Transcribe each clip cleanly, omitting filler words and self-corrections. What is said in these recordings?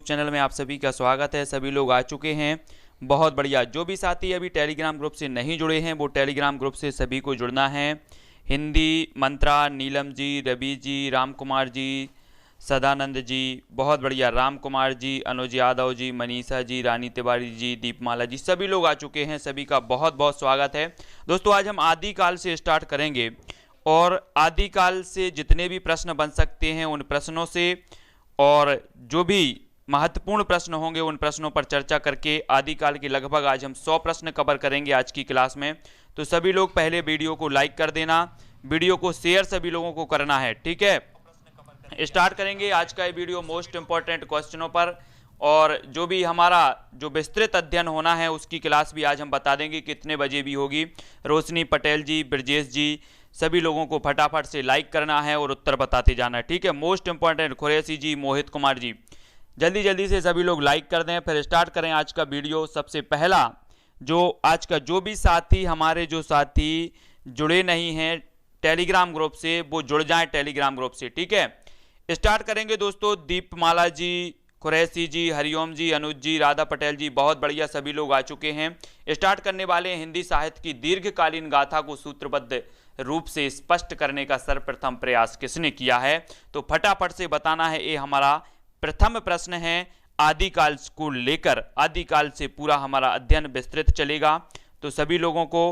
Channel में आप सभी का स्वागत है। सभी लोग आ चुके हैं, बहुत बढ़िया। जो भी साथी अभी टेलीग्राम ग्रुप से नहीं जुड़े हैं वो टेलीग्राम ग्रुप से सभी को जुड़ना है। हिंदी मंत्रा, नीलम जी, रवि जी, राम कुमार जी, सदानंद जी, बहुत बढ़िया, राम कुमार जी, अनुज यादव जी, मनीषा जी, रानी तिवारी जी, दीपमाला जी, सभी लोग आ चुके हैं। सभी का बहुत बहुत स्वागत है। दोस्तों आज हम आदिकाल से स्टार्ट करेंगे और आदिकाल से जितने भी प्रश्न बन सकते हैं उन प्रश्नों से और जो भी महत्वपूर्ण प्रश्न होंगे उन प्रश्नों पर चर्चा करके आदिकाल के लगभग आज हम 100 प्रश्न कवर करेंगे आज की क्लास में। तो सभी लोग पहले वीडियो को लाइक कर देना, वीडियो को शेयर सभी लोगों को करना है, ठीक है। स्टार्ट करेंगे आज का ये वीडियो मोस्ट इंपॉर्टेंट क्वेश्चनों पर और जो भी हमारा जो विस्तृत अध्ययन होना है उसकी क्लास भी आज हम बता देंगे कितने बजे भी होगी। रोशनी पटेल जी, ब्रजेश जी, सभी लोगों को फटाफट से लाइक करना है और उत्तर बताते जाना है, ठीक है। मोस्ट इंपॉर्टेंट खुरैसी जी, मोहित कुमार जी, जल्दी जल्दी से सभी लोग लाइक कर दें। फिर स्टार्ट करें आज का वीडियो। सबसे पहला जो आज का जो भी साथी हमारे जो साथी जुड़े नहीं हैं टेलीग्राम ग्रुप से वो जुड़ जाएं टेलीग्राम ग्रुप से, ठीक है। स्टार्ट करेंगे दोस्तों। दीपमाला जी, खुरैसी जी, हरिओम जी, अनुज जी, राधा पटेल जी, बहुत बढ़िया, सभी लोग आ चुके हैं। स्टार्ट करने वाले हैं। हिंदी साहित्य की दीर्घकालीन गाथा को सूत्रबद्ध रूप से स्पष्ट करने का सर्वप्रथम प्रयास किसने किया है? तो फटाफट से बताना है। ये हमारा प्रथम प्रश्न है। आदिकाल को लेकर आदिकाल से पूरा हमारा अध्ययन विस्तृत चलेगा, तो सभी लोगों को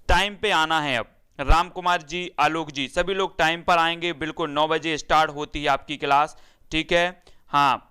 टाइम पे आना है। अब राम कुमार जी, आलोक जी, सभी लोग टाइम पर आएंगे। बिल्कुल 9 बजे स्टार्ट होती है आपकी क्लास, ठीक है। हाँ,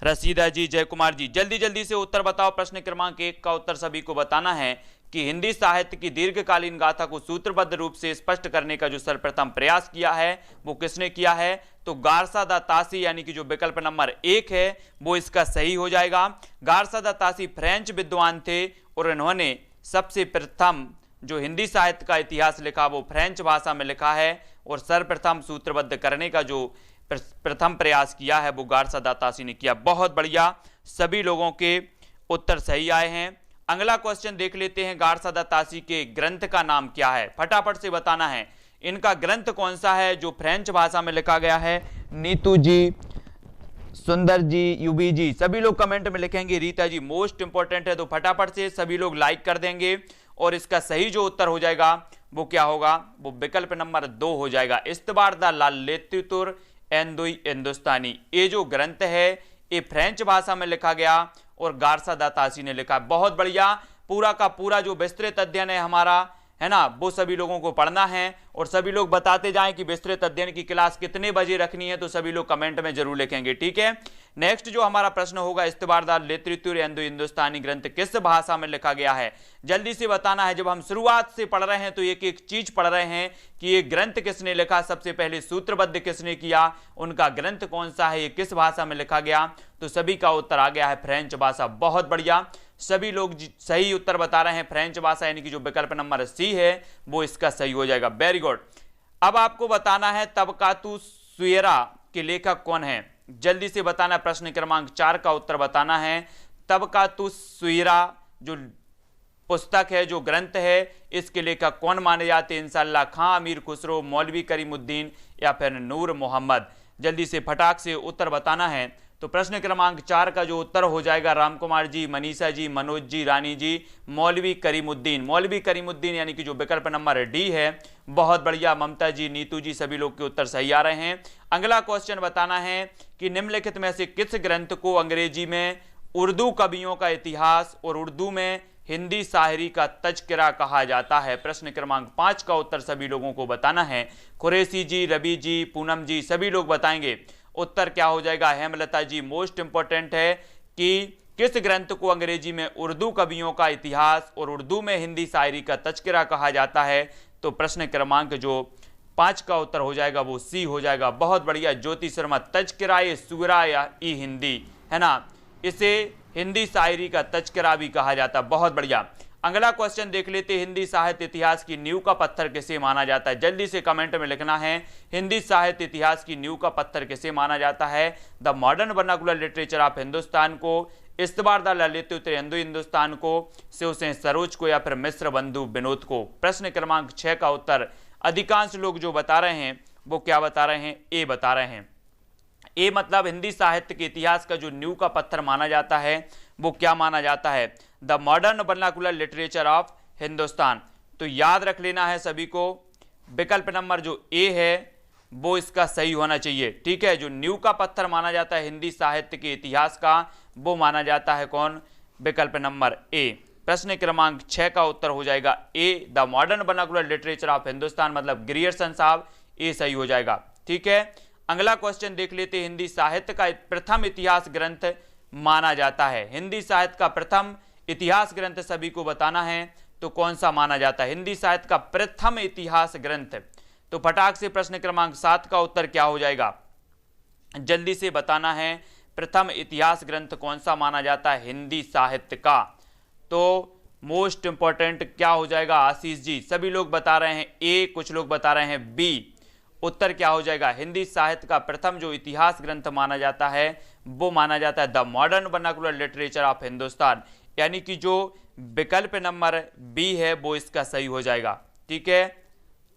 रसीदा जी, जय कुमार जी, जल्दी जल्दी से उत्तर बताओ। प्रश्न क्रमांक 1 का उत्तर सभी को बताना है कि हिंदी साहित्य की दीर्घकालीन गाथा को सूत्रबद्ध रूप से स्पष्ट करने का जो सर्वप्रथम प्रयास किया है वो किसने किया है? तो गारसा दा तासी, यानी कि जो विकल्प नंबर 1 है वो इसका सही हो जाएगा। गारसा दा तासी फ्रेंच विद्वान थे और इन्होंने सबसे प्रथम जो हिंदी साहित्य का इतिहास लिखा वो फ्रेंच भाषा में लिखा है और सर्वप्रथम सूत्रबद्ध करने का जो प्रथम प्रयास किया है वो गारसा दा तासी ने किया। बहुत बढ़िया, सभी लोगों के उत्तर सही आए हैं। अगला क्वेश्चन देख लेते हैं। गारसा दा तासी के ग्रंथ का नाम क्या है? फटाफट से बताना है। इनका ग्रंथ कौन सा है जो फ्रेंच भाषा में लिखा गया है? नीतू जी, सुंदर जी, यूबी जी, सभी लोग कमेंट में लिखेंगे। रीता जी, मोस्ट इंपॉर्टेंट है, तो फटाफट से सभी लोग लाइक कर देंगे और इसका सही जो उत्तर हो जाएगा वो क्या होगा? वो विकल्प नंबर 2 हो जाएगा। इस्तबार दा लालेतुर एंदुई हिंदुस्तानी, ये जो ग्रंथ है ये फ्रेंच भाषा में लिखा गया और गारसा दा तासी ने लिखा। बहुत बढ़िया, पूरा का पूरा जो विस्तृत अध्ययन है हमारा, है ना, वो सभी लोगों को पढ़ना है और सभी लोग बताते जाएं कि विस्तृत अध्ययन की क्लास कितने बजे रखनी है, तो सभी लोग कमेंट में जरूर लिखेंगे, ठीक है। नेक्स्ट जो हमारा प्रश्न होगा, इस्तबारदार लेतृतुर हिंदुस्तानी ग्रंथ किस भाषा में लिखा गया है? जल्दी से बताना है। जब हम शुरुआत से पढ़ रहे हैं तो एक एक चीज पढ़ रहे हैं कि ये ग्रंथ किसने लिखा, सबसे पहले सूत्रबद्ध किसने किया, उनका ग्रंथ कौन सा है, ये किस भाषा में लिखा गया, तो सभी का उत्तर आ गया है फ्रेंच भाषा। बहुत बढ़िया, सभी लोग सही उत्तर बता रहे हैं फ्रेंच भाषा, यानी कि जो विकल्प नंबर सी है वो इसका सही हो जाएगा। Very good. अब आपको बताना है तबकातु सुएरा के लेखक कौन है? जल्दी से बताना। प्रश्न क्रमांक 4 का उत्तर बताना है। तबकातु सुएरा जो पुस्तक है, जो ग्रंथ है, इसके लेखक कौन माने जाते हैं? इंशाअल्लाह खां अमीर खुसरो, मौलवी करीमुद्दीन या फिर नूर मोहम्मद। जल्दी से फटाक से उत्तर बताना है। तो प्रश्न क्रमांक 4 का जो उत्तर हो जाएगा राम कुमार जी, मनीषा जी, मनोज जी, रानी जी, मौलवी करीमुद्दीन। मौलवी करीमुद्दीन यानी कि जो विकल्प नंबर डी है। बहुत बढ़िया, ममता जी, नीतू जी, सभी लोग के उत्तर सही आ रहे हैं। अगला क्वेश्चन बताना है कि निम्नलिखित में से किस ग्रंथ को अंग्रेजी में उर्दू कवियों का इतिहास और उर्दू में हिंदी शायरी का तज़किरा कहा जाता है? प्रश्न क्रमांक 5 का उत्तर सभी लोगों को बताना है। खुरैसी जी, रवि जी, पूनम जी, सभी लोग बताएंगे उत्तर क्या हो जाएगा। हेमलता जी, मोस्ट इंपॉर्टेंट है कि किस ग्रंथ को अंग्रेजी में उर्दू कवियों का इतिहास और उर्दू में हिंदी शायरी का तज़किरा कहा जाता है? तो प्रश्न क्रमांक जो 5 का उत्तर हो जाएगा वो सी हो जाएगा। बहुत बढ़िया, ज्योति शर्मा, तज़किरा ये सूरा या ई हिंदी, है ना, इसे हिंदी शायरी का तज़किरा भी कहा जाता है। बहुत बढ़िया। अगला क्वेश्चन देख लेते। हिंदी साहित्य इतिहास की नींव का पत्थर किसे माना जाता है? जल्दी से कमेंट में लिखना है। हिंदी साहित्य इतिहास की नींव का पत्थर किसे माना जाता है? The modern vernacular literature of Hindustan को, इस्तबारदार ललितुत्र हिंदू हिंदुस्तान को, शिवसेन सरोज को या फिर मिश्र बंधु विनोद को? प्रश्न क्रमांक 6 का उत्तर अधिकांश लोग जो बता रहे हैं वो क्या बता रहे हैं? ए बता रहे हैं। ए मतलब हिंदी साहित्य के इतिहास का जो नींव का पत्थर माना जाता है वो क्या माना जाता है? The modern vernacular literature of Hindustan. तो याद रख लेना है सभी को, विकल्प नंबर जो ए है वो इसका सही होना चाहिए। ठीक है, जो नींव का पत्थर माना जाता है हिंदी साहित्य के इतिहास का वो माना जाता है कौन? विकल्प नंबर ए। प्रश्न क्रमांक 6 का उत्तर हो जाएगा A, the modern vernacular literature of Hindustan, मतलब ग्रियर्सन साहब, ए सही हो जाएगा। ठीक है, अगला क्वेश्चन देख लेते हैं। हिंदी साहित्य का प्रथम इतिहास ग्रंथ माना जाता है, हिंदी साहित्य का प्रथम इतिहास ग्रंथ सभी को बताना है, तो कौन सा माना जाता है हिंदी साहित्य का प्रथम इतिहास ग्रंथ? तो फटाक से प्रश्न क्रमांक 7 का उत्तर क्या हो जाएगा, जल्दी से बताना है। प्रथम इतिहास ग्रंथ कौन सा माना जाता है हिंदी साहित्य का? तो मोस्ट इंपॉर्टेंट क्या हो जाएगा आशीष जी? सभी लोग बता रहे हैं ए, कुछ लोग बता रहे हैं बी। उत्तर क्या हो जाएगा? हिंदी साहित्य का प्रथम जो इतिहास ग्रंथ माना जाता है वो माना जाता है the modern vernacular literature of Hindustan, यानी कि जो विकल्प नंबर बी है वो इसका सही हो जाएगा। ठीक है,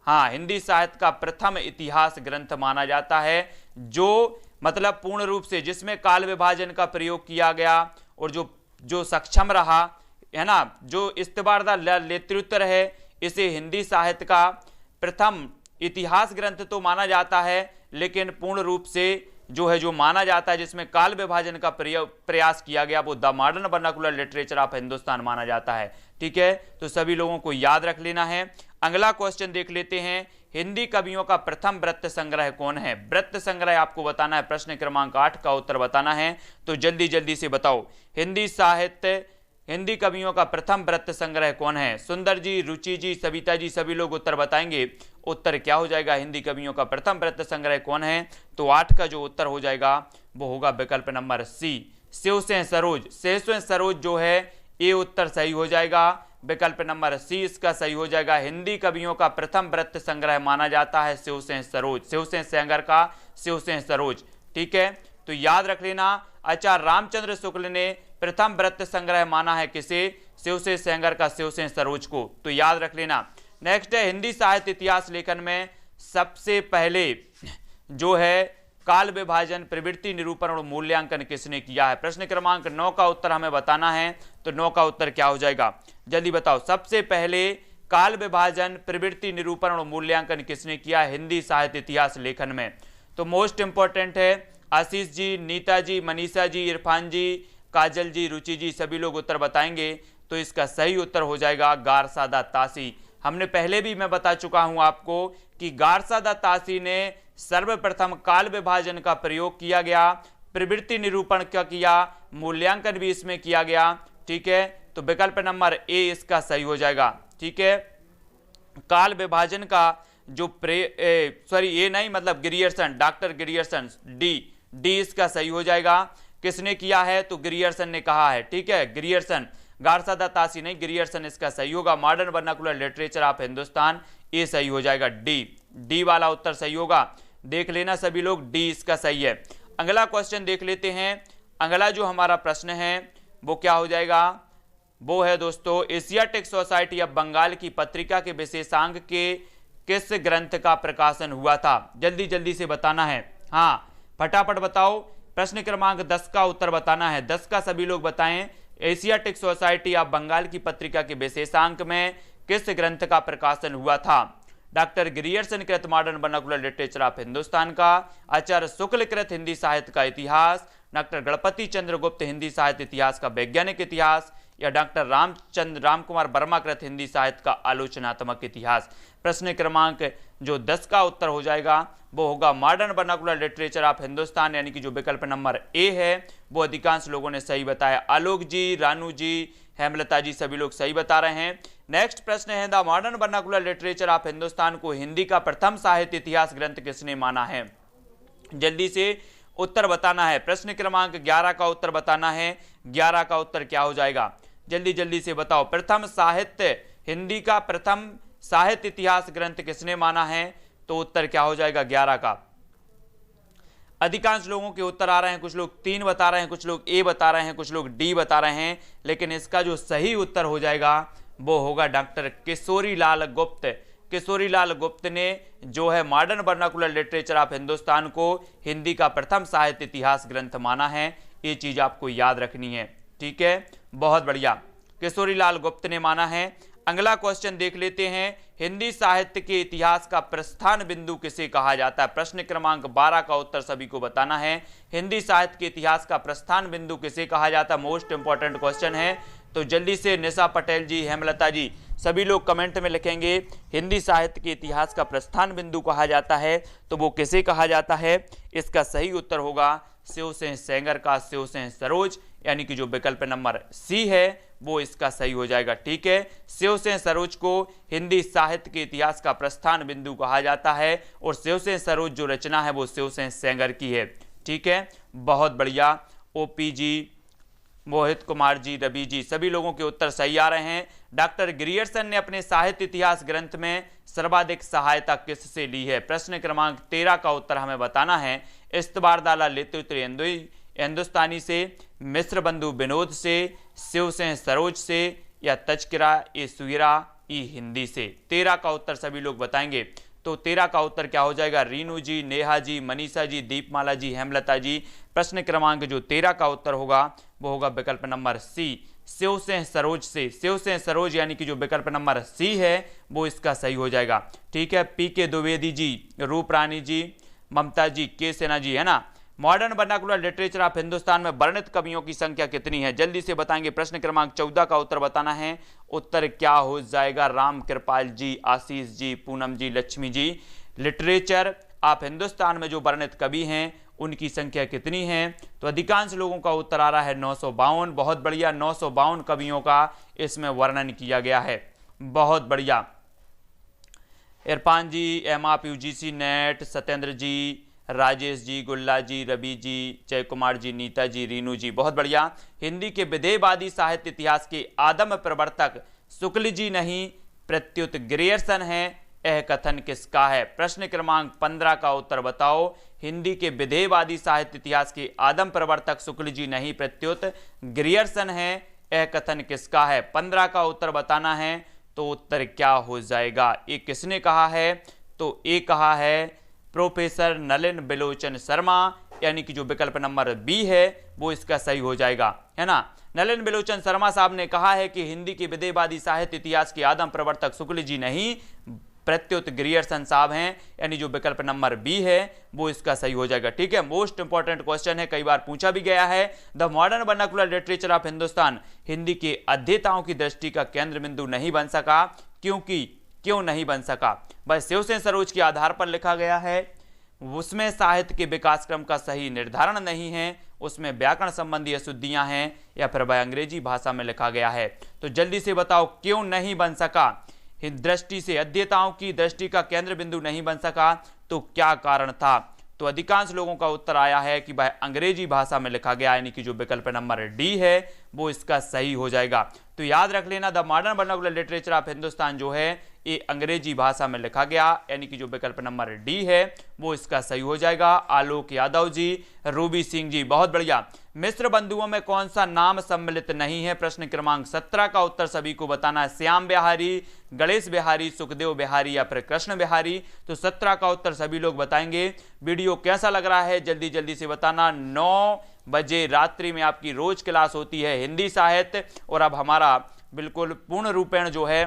हाँ, हिंदी साहित्य का प्रथम इतिहास ग्रंथ माना जाता है जो मतलब पूर्ण रूप से जिसमें काल विभाजन का प्रयोग किया गया और जो सक्षम रहा है ना, जो इस्तबारदा लेत्रुत्तर है, इसे हिंदी साहित्य का प्रथम इतिहास ग्रंथ तो माना जाता है, लेकिन पूर्ण रूप से जो माना जाता है जिसमें काल विभाजन का प्रयास किया गया वो the modern vernacular literature of Hindustan माना जाता है। ठीक है, तो सभी लोगों को याद रख लेना है। अगला क्वेश्चन देख लेते हैं, हिंदी कवियों का प्रथम वृत्त संग्रह कौन है? वृत्त संग्रह आपको बताना है, प्रश्न क्रमांक 8 का उत्तर बताना है, तो जल्दी जल्दी से बताओ। हिंदी कवियों का प्रथम वृत्त संग्रह कौन है? सुंदर जी, रुचि जी, सविता जी, सभी लोग उत्तर बताएंगे। उत्तर क्या हो जाएगा? हिंदी कवियों का प्रथम वृत्त संग्रह कौन है? तो 8 का जो उत्तर हो जाएगा वो होगा विकल्प नंबर सी, शिवसेन सरोज। शिवसेन सरोज जो है ये उत्तर सही हो जाएगा, विकल्प नंबर सी इसका सही हो जाएगा। हिंदी कवियों का प्रथम वृत्त संग्रह माना जाता है शिवसेन सरोज, शिवसेन सेंगर का शिवसेन सरोज। ठीक है, तो याद रख लेना। आचार्य रामचंद्र शुक्ल ने प्रथम वृत्त संग्रह माना है किसे? शिवसेन सेंगर का शिवसेन सरोज को, तो याद रख लेना। नेक्स्ट है, हिंदी साहित्य इतिहास लेखन में सबसे पहले जो है काल विभाजन, प्रवृत्ति निरूपण और मूल्यांकन किसने किया है? प्रश्न क्रमांक 9 का उत्तर हमें बताना है, तो 9 का उत्तर क्या हो जाएगा? जल्दी बताओ। सबसे पहले काल विभाजन, प्रवृत्ति निरूपण और मूल्यांकन किसने किया है हिंदी साहित्य इतिहास लेखन में? तो मोस्ट इंपॉर्टेंट है आशीष जी, नीता जी, मनीषा जी, इरफान जी, काजल जी, रुचि जी, सभी लोग उत्तर बताएंगे, तो इसका सही उत्तर हो जाएगा गारसादा तासी। हमने पहले भी मैं बता चुका हूं आपको कि गारसादा तासी ने सर्वप्रथम काल विभाजन का प्रयोग किया गया, प्रवृत्ति निरूपण का किया, मूल्यांकन भी इसमें किया गया। ठीक है, तो विकल्प नंबर ए इसका सही हो जाएगा। ठीक है, काल विभाजन का जो ये नहीं मतलब ग्रियर्सन, डॉक्टर ग्रियर्सन, डी इसका सही हो जाएगा। किसने किया है? तो ग्रियर्सन ने कहा है। ठीक है, ग्रियर्सन, गारसादा तासी नहीं, ग्रियर्सन इसका सही होगा। Modern vernacular literature of Hindustan, ये सही हो जाएगा, डी वाला उत्तर सही होगा। देख लेना सभी लोग, डी इसका सही है। अगला क्वेश्चन देख लेते हैं। अगला जो हमारा प्रश्न है वो क्या हो जाएगा? वो है दोस्तों, एशियाटिक सोसाइटी ऑफ बंगाल की पत्रिका के विशेषांक के किस ग्रंथ का प्रकाशन हुआ था? जल्दी जल्दी से बताना है, हाँ फटाफट बताओ। प्रश्न क्रमांक 10 का उत्तर बताना है, 10 का सभी लोग बताएं। एशियाटिक सोसाइटी ऑफ बंगाल की पत्रिका के विशेषांक में किस ग्रंथ का प्रकाशन हुआ था? डॉक्टर ग्रियर्सन कृत modern vernacular literature of Hindustan का, आचार्य शुक्ल कृत हिंदी साहित्य का इतिहास, डॉक्टर गणपति चंद्र गुप्त हिंदी साहित्य इतिहास का वैज्ञानिक इतिहास, या डॉक्टर रामकुमार वर्मा कृत हिंदी साहित्य का आलोचनात्मक इतिहास? प्रश्न क्रमांक जो 10 का उत्तर हो जाएगा वो होगा modern vernacular literature of Hindustan, यानी कि जो विकल्प नंबर ए है वो अधिकांश लोगों ने सही बताया। आलोक जी, रानू जी, हेमलता जी, सभी लोग सही बता रहे हैं। नेक्स्ट प्रश्न है, the modern vernacular literature of Hindustan को हिंदी का प्रथम साहित्य इतिहास ग्रंथ किसने माना है? जल्दी से उत्तर बताना है। प्रश्न क्रमांक 11 का उत्तर बताना है, 11 का उत्तर क्या हो जाएगा? जल्दी जल्दी से बताओ। प्रथम साहित्य, हिंदी का प्रथम साहित्य इतिहास ग्रंथ किसने माना है? तो उत्तर क्या हो जाएगा 11 का? अधिकांश लोगों के उत्तर आ रहे हैं, कुछ लोग 3 बता रहे हैं, कुछ लोग ए बता रहे हैं, कुछ लोग डी बता रहे हैं, लेकिन इसका जो सही उत्तर हो जाएगा वो होगा डॉक्टर किशोरी लाल गुप्त किशोरीलाल गुप्त ने जो है modern vernacular literature of Hindustan को हिंदी का प्रथम साहित्य इतिहास ग्रंथ माना है। ये चीज आपको याद रखनी है, ठीक है, बहुत बढ़िया, किशोरीलाल गुप्त ने माना है। अगला क्वेश्चन देख लेते हैं, हिंदी साहित्य के इतिहास का प्रस्थान बिंदु किसे कहा जाता है? प्रश्न क्रमांक 12 का उत्तर सभी को बताना है। हिंदी साहित्य के इतिहास का प्रस्थान बिंदु किसे कहा जाता है? मोस्ट इंपॉर्टेंट क्वेश्चन है। तो जल्दी से निशा पटेल जी, हेमलता जी, सभी लोग कमेंट में लिखेंगे हिंदी साहित्य के इतिहास का प्रस्थान बिंदु कहा जाता है तो वो किसे कहा जाता है? इसका सही उत्तर होगा शिवसेन सेंगर का, शिवसेन सरोज, यानी कि जो विकल्प नंबर सी है वो इसका सही हो जाएगा, ठीक है। शिवसेन सरोज को हिंदी साहित्य के इतिहास का प्रस्थान बिंदु कहा जाता है और शिवसेन सरोज जो रचना है वो शिवसेन सेंगर की है, ठीक है, बहुत बढ़िया। ओपी जी, मोहित कुमार जी, रवि जी, सभी लोगों के उत्तर सही आ रहे हैं। डॉक्टर ग्रियर्सन ने अपने साहित्य इतिहास ग्रंथ में सर्वाधिक सहायता किससे ली है? प्रश्न क्रमांक 13 का उत्तर हमें बताना है। इस्तबारदाला लित्युत्र हिंदुस्तानी से, मिश्र बंधु विनोद से, शिवसेन सरोज से या तज़किरा ए सुहिरा ई हिंदी से? 13 का उत्तर सभी लोग बताएंगे। तो 13 का उत्तर क्या हो जाएगा? रीनू जी, नेहा जी, मनीषा जी, दीपमाला जी, हेमलता जी। प्रश्न क्रमांक जो 13 का उत्तर होगा वो होगा विकल्प नंबर सी, शिवसेन सरोज से। शिवसेन सरोज यानी कि जो विकल्प नंबर सी है वो इसका सही हो जाएगा, ठीक है। पीके द्विवेदी जी, रूप रानी जी, ममता जी, के सेना जी, है ना। Modern vernacular literature of Hindustan में वर्णित कवियों की संख्या कितनी है? जल्दी से बताएंगे। प्रश्न क्रमांक 14 का उत्तर बताना है। उत्तर क्या हो जाएगा? राम कृपाल जी, आशीष जी, पूनम जी, लक्ष्मी जी। लिटरेचर ऑफ हिंदुस्तान में जो वर्णित कवि हैं उनकी संख्या कितनी है? तो अधिकांश लोगों का उत्तर आ रहा है 952। बहुत बढ़िया, 952 कवियों का इसमें वर्णन किया गया है, बहुत बढ़िया। इरफान जी, एम आप यूजीसी नेट, सत्येंद्र जी, राजेश जी, गुल्ला जी, रवि जी, जय कुमार जी, नीता जी, रीनू जी, बहुत बढ़िया। हिंदी के विधेयवादी साहित्य इतिहास के आदम प्रवर्तक शुक्ल जी नहीं प्रत्युत ग्रियर्सन है, यह कथन किसका है? प्रश्न क्रमांक 15 का उत्तर बताओ। हिंदी के विधेयवादी साहित्य इतिहास के आदम प्रवर्तक शुक्ल जी नहीं प्रत्युत ग्रियर्सन है, यह कथन किसका है? 15 का उत्तर बताना है। तो उत्तर क्या हो जाएगा? ये किसने कहा है? तो ये कहा है प्रोफेसर नलिन बिलोचन शर्मा, यानी कि जो विकल्प नंबर बी है वो इसका सही हो जाएगा, है ना। नलिन बिलोचन शर्मा साहब ने कहा है कि हिंदी के विधेयवादी साहित्य इतिहास के आदम प्रवर्तक शुक्ल जी नहीं प्रत्युत ग्रियर्सन साहब हैं, यानी जो विकल्प नंबर बी है वो इसका सही हो जाएगा, ठीक है। मोस्ट इंपॉर्टेंट क्वेश्चन है, कई बार पूछा भी गया है। The modern vernacular literature of Hindustan Hindi के अध्येताओं की दृष्टि का केंद्र बिंदु नहीं बन सका, क्यों नहीं बन सका? बस शिवसेन सरोज के आधार पर लिखा गया है, उसमें साहित्य के विकास क्रम का सही निर्धारण नहीं है, उसमें व्याकरण संबंधी अशुद्धियां हैं, या फिर वह अंग्रेजी भाषा में लिखा गया है। तो जल्दी से बताओ क्यों नहीं बन सका? दृष्टि से अध्येताओं की दृष्टि का केंद्र बिंदु नहीं बन सका, तो क्या कारण था? तो अधिकांश लोगों का उत्तर आया है कि वह अंग्रेजी भाषा में लिखा गया, यानी कि जो विकल्प नंबर डी है वो इसका सही हो जाएगा। तो याद रख लेना, the modern vernacular literature of Hindustan जो है ये अंग्रेजी भाषा में लिखा गया, यानी कि जो विकल्प नंबर डी है वो इसका सही हो जाएगा। आलोक यादव जी, रूबी सिंह जी, बहुत बढ़िया। मिश्र बंधुओं में कौन सा नाम सम्मिलित नहीं है? प्रश्न क्रमांक 17 का उत्तर सभी को बताना है। श्याम बिहारी, गणेश बिहारी, सुखदेव बिहारी या फिर कृष्ण बिहारी? तो 17 का उत्तर सभी लोग बताएंगे। वीडियो कैसा लग रहा है जल्दी जल्दी से बताना। 9 बजे रात्रि में आपकी रोज क्लास होती है हिंदी साहित्य, और अब हमारा बिल्कुल पूर्ण रूपेण जो है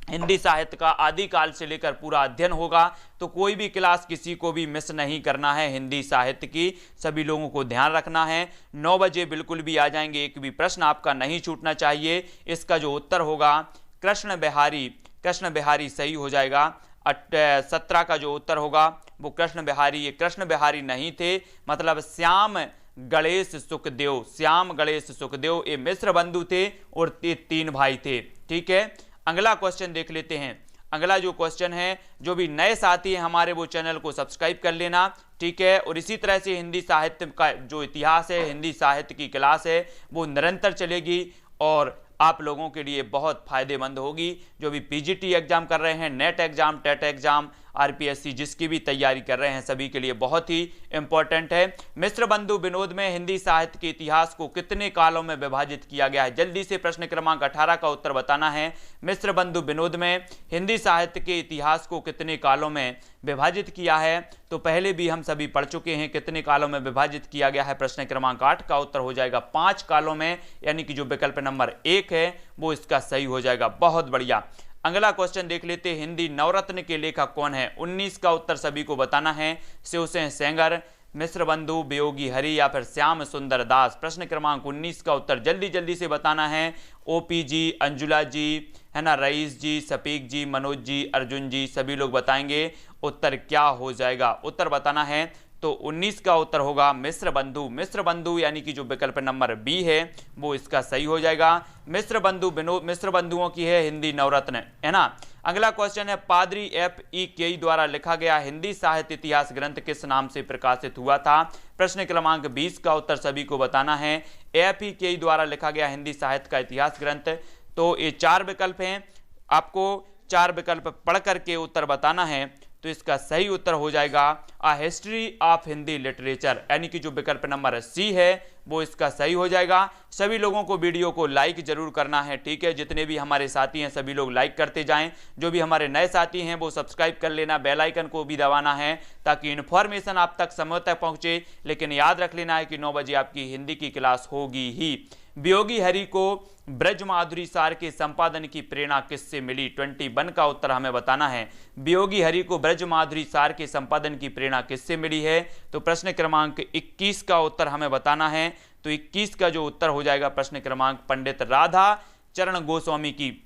हिंदी साहित्य का आदिकाल से लेकर पूरा अध्ययन होगा। तो कोई भी क्लास किसी को भी मिस नहीं करना है हिंदी साहित्य की, सभी लोगों को ध्यान रखना है। 9 बजे बिल्कुल भी आ जाएंगे, एक भी प्रश्न आपका नहीं छूटना चाहिए। इसका जो उत्तर होगा कृष्ण बिहारी, कृष्ण बिहारी सही हो जाएगा। 17 का जो उत्तर होगा वो कृष्ण बिहारी, ये कृष्ण बिहारी नहीं थे, मतलब श्याम गणेश सुखदेव, श्याम गणेश सुखदेव ये मिश्र बंधु थे और ये 3 भाई थे, ठीक है। अगला क्वेश्चन देख लेते हैं। अगला जो क्वेश्चन है, जो भी नए साथी हैं हमारे वो चैनल को सब्सक्राइब कर लेना, ठीक है। और इसी तरह से हिंदी साहित्य का जो इतिहास है, हिंदी साहित्य की क्लास है वो निरंतर चलेगी और आप लोगों के लिए बहुत फायदेमंद होगी। जो भी पीजीटी एग्जाम कर रहे हैं, NET exam, TET exam, RPSC जिसकी भी तैयारी कर रहे हैं सभी के लिए बहुत ही इंपॉर्टेंट है। मिश्र बंधु विनोद में हिंदी साहित्य के इतिहास को कितने कालों में विभाजित किया गया है? जल्दी से प्रश्न क्रमांक 18 का उत्तर बताना है। मिश्र बंधु विनोद में हिंदी साहित्य के इतिहास को कितने कालों में विभाजित किया है? तो पहले भी हम सभी पढ़ चुके हैं कितने कालों में विभाजित किया गया है। प्रश्न क्रमांक 8 का उत्तर हो जाएगा 5 कालों में, यानी कि जो विकल्प नंबर 1 है वो इसका सही हो जाएगा। बहुत बढ़िया। अगला क्वेश्चन देख लेते हैं, हिंदी नवरत्न के लेखक कौन है? 19 का उत्तर सभी को बताना है। शिवसेन सेंगर, मिश्र बंधु, वियोगी हरि या फिर श्याम सुंदर दास। प्रश्न क्रमांक 19 का उत्तर जल्दी जल्दी से बताना है। ओपी जी, अंजुला जी, है ना, रईस जी, सपीक जी, मनोज जी, अर्जुन जी, सभी लोग बताएंगे उत्तर क्या हो जाएगा। उत्तर बताना है तो 19 का उत्तर होगा मिश्र बंधु। मिश्र बंधु यानी कि जो विकल्प नंबर बी है वो इसका सही हो जाएगा। मिश्र बंधु विनोद मिश्र बंधुओं की है हिंदी नवरत्न, है ना। अगला क्वेश्चन है, पादरी एफ.ई. केई द्वारा लिखा गया हिंदी साहित्य इतिहास ग्रंथ किस नाम से प्रकाशित हुआ था? प्रश्न क्रमांक 20 का उत्तर सभी को बताना है। एफ.ई. केई द्वारा लिखा गया हिंदी साहित्य का इतिहास ग्रंथ, तो ये 4 विकल्प हैं, आपको 4 विकल्प पढ़ करके उत्तर बताना है। तो इसका सही उत्तर हो जाएगा a history of Hindi literature, यानी कि जो विकल्प नंबर सी है वो इसका सही हो जाएगा। सभी लोगों को वीडियो को लाइक जरूर करना है, ठीक है। जितने भी हमारे साथी हैं सभी लोग लाइक करते जाएं। जो भी हमारे नए साथी हैं वो सब्सक्राइब कर लेना, बेल आइकन को भी दबाना है ताकि इन्फॉर्मेशन आप तक समय तक पहुंचे। लेकिन याद रख लेना है कि 9 बजे आपकी हिंदी की क्लास होगी ही। वियोगी हरि को ब्रज माधुरी सार के संपादन की प्रेरणा किससे मिली? 21 का उत्तर हमें बताना है। वियोगी हरि को ब्रज माधुरी सार के संपादन की प्रेरणा किससे मिली है? तो प्रश्न क्रमांक 21 का उत्तर हमें बताना है। तो 21 का जो उत्तर हो जाएगा प्रश्न क्रमांक पंडित राधा चरण गोस्वामी की,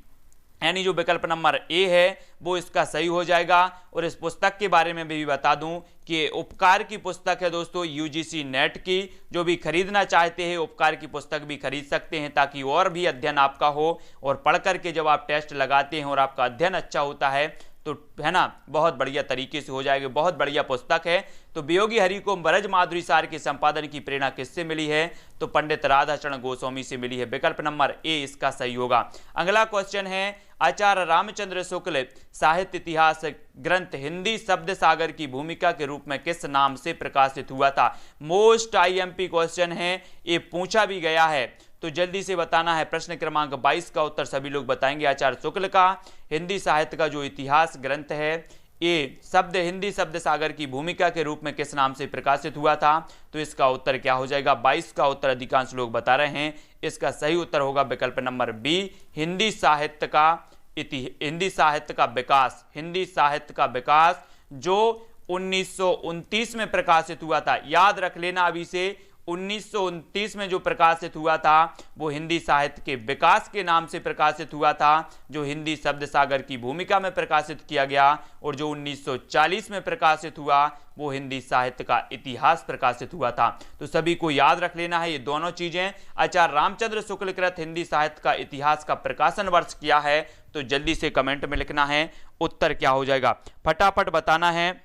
यानी जो विकल्प नंबर ए है वो इसका सही हो जाएगा। और इस पुस्तक के बारे में भी बता दूं कि उपकार की पुस्तक है दोस्तों, यूजीसी नेट की। जो भी खरीदना चाहते हैं उपकार की पुस्तक भी खरीद सकते हैं ताकि और भी अध्ययन आपका हो, और पढ़ करके जब आप टेस्ट लगाते हैं और आपका अध्ययन अच्छा होता है तो, है ना, बहुत बढ़िया तरीके से हो जाएगा। बहुत बढ़िया पुस्तक है। तो वियोगी हरि को ब्रज माधुरी सार के संपादन की प्रेरणा किससे मिली है? तो पंडित राधाचरण गोस्वामी से मिली है। विकल्प नंबर ए इसका सही होगा। अगला क्वेश्चन है, आचार्य रामचंद्र शुक्ल साहित्य इतिहास ग्रंथ हिंदी शब्द सागर की भूमिका के रूप में किस नाम से प्रकाशित हुआ था? मोस्ट आईएमपी क्वेश्चन है, ये पूछा भी गया है, तो जल्दी से बताना है। प्रश्न क्रमांक 22 का उत्तर सभी लोग बताएंगे। आचार्य शुक्ल का हिंदी साहित्य का जो इतिहास ग्रंथ है ये हिंदी शब्द सागर की भूमिका के रूप में किस नाम से प्रकाशित हुआ था? तो इसका उत्तर क्या हो जाएगा? 22 का उत्तर अधिकांश लोग बता रहे हैं। इसका सही उत्तर होगा विकल्प नंबर बी, हिंदी साहित्य का विकास। हिंदी साहित्य का विकास जो 1929 में प्रकाशित हुआ था। याद रख लेना अभी से, 1929 में जो प्रकाशित हुआ था वो हिंदी साहित्य के विकास के नाम से प्रकाशित हुआ था, जो हिंदी शब्द सागर की भूमिका में प्रकाशित किया गया। और जो 1940 में प्रकाशित हुआ वो हिंदी साहित्य का इतिहास प्रकाशित हुआ था। तो सभी को याद रख लेना है ये दोनों चीजें। आचार्य रामचंद्र शुक्ल कृत हिंदी साहित्य का इतिहास का प्रकाशन वर्ष क्या है? तो जल्दी से कमेंट में लिखना है उत्तर क्या हो जाएगा, फटाफट बताना है,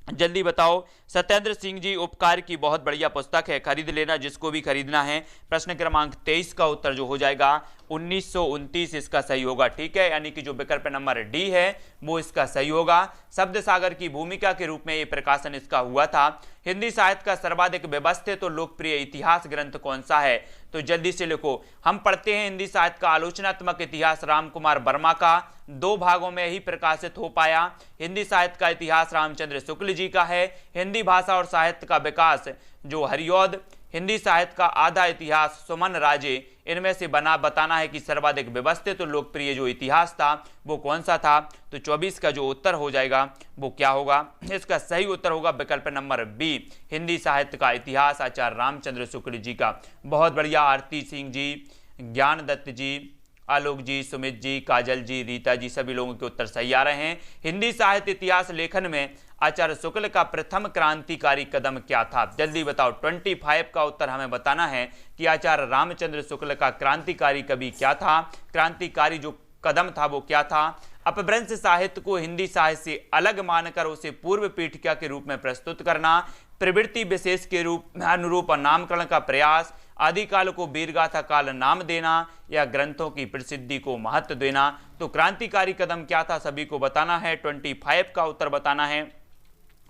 जल्दी बताओ। सत्येंद्र सिंह जी उपकार की बहुत बढ़िया पुस्तक है, खरीद लेना जिसको भी खरीदना है। प्रश्न क्रमांक 23 का उत्तर जो हो जाएगा 1929 इसका सही होगा, ठीक है। यानी कि जो विकल्प नंबर डी है वो इसका सही होगा। शब्द सागर की भूमिका के रूप में ये प्रकाशन इसका हुआ था। हिंदी साहित्य का सर्वाधिक व्यवस्थित और लोकप्रिय इतिहास ग्रंथ कौन सा है? तो जल्दी से लिखो। हम पढ़ते हैं हिंदी साहित्य का आलोचनात्मक इतिहास राम कुमार वर्मा का 2 भागों में ही प्रकाशित हो पाया। हिंदी साहित्य का इतिहास रामचंद्र शुक्ल जी का है। हिंदी भाषा और साहित्य का विकास जो हरिऔध। हिंदी साहित्य का आधा इतिहास सुमन राजे। इनमें से बताना है कि सर्वाधिक व्यवस्थित और लोकप्रिय जो इतिहास था वो कौन सा था? तो 24 का जो उत्तर हो जाएगा वो क्या होगा? इसका सही उत्तर होगा विकल्प नंबर बी, हिंदी साहित्य का इतिहास आचार्य रामचंद्र शुक्ल जी का। बहुत बढ़िया। आरती सिंह जी, ज्ञान दत्त जी, आलोक जी, सुमित जी, काजल जी, रीता जी, सभी लोगों के उत्तर सही आ रहे हैं। हिंदी साहित्य इतिहास लेखन में आचार्य शुक्ल का प्रथम क्रांतिकारी कदम क्या था? जल्दी बताओ। 25 का उत्तर हमें बताना है कि आचार्य रामचंद्र शुक्ल का क्रांतिकारी कवि क्या था, क्रांतिकारी जो कदम था वो क्या था? अपभ्रंश साहित्य को हिंदी साहित्य से अलग मानकर उसे पूर्व पीठिका के रूप में प्रस्तुत करना, प्रवृत्ति विशेष के रूप अनुरूप नामकरण का प्रयास, आदिकाल को वीरगाथा काल नाम देना या ग्रंथों की प्रसिद्धि को महत्व देना। तो क्रांतिकारी कदम क्या था सभी को बताना है, 25 का उत्तर बताना है।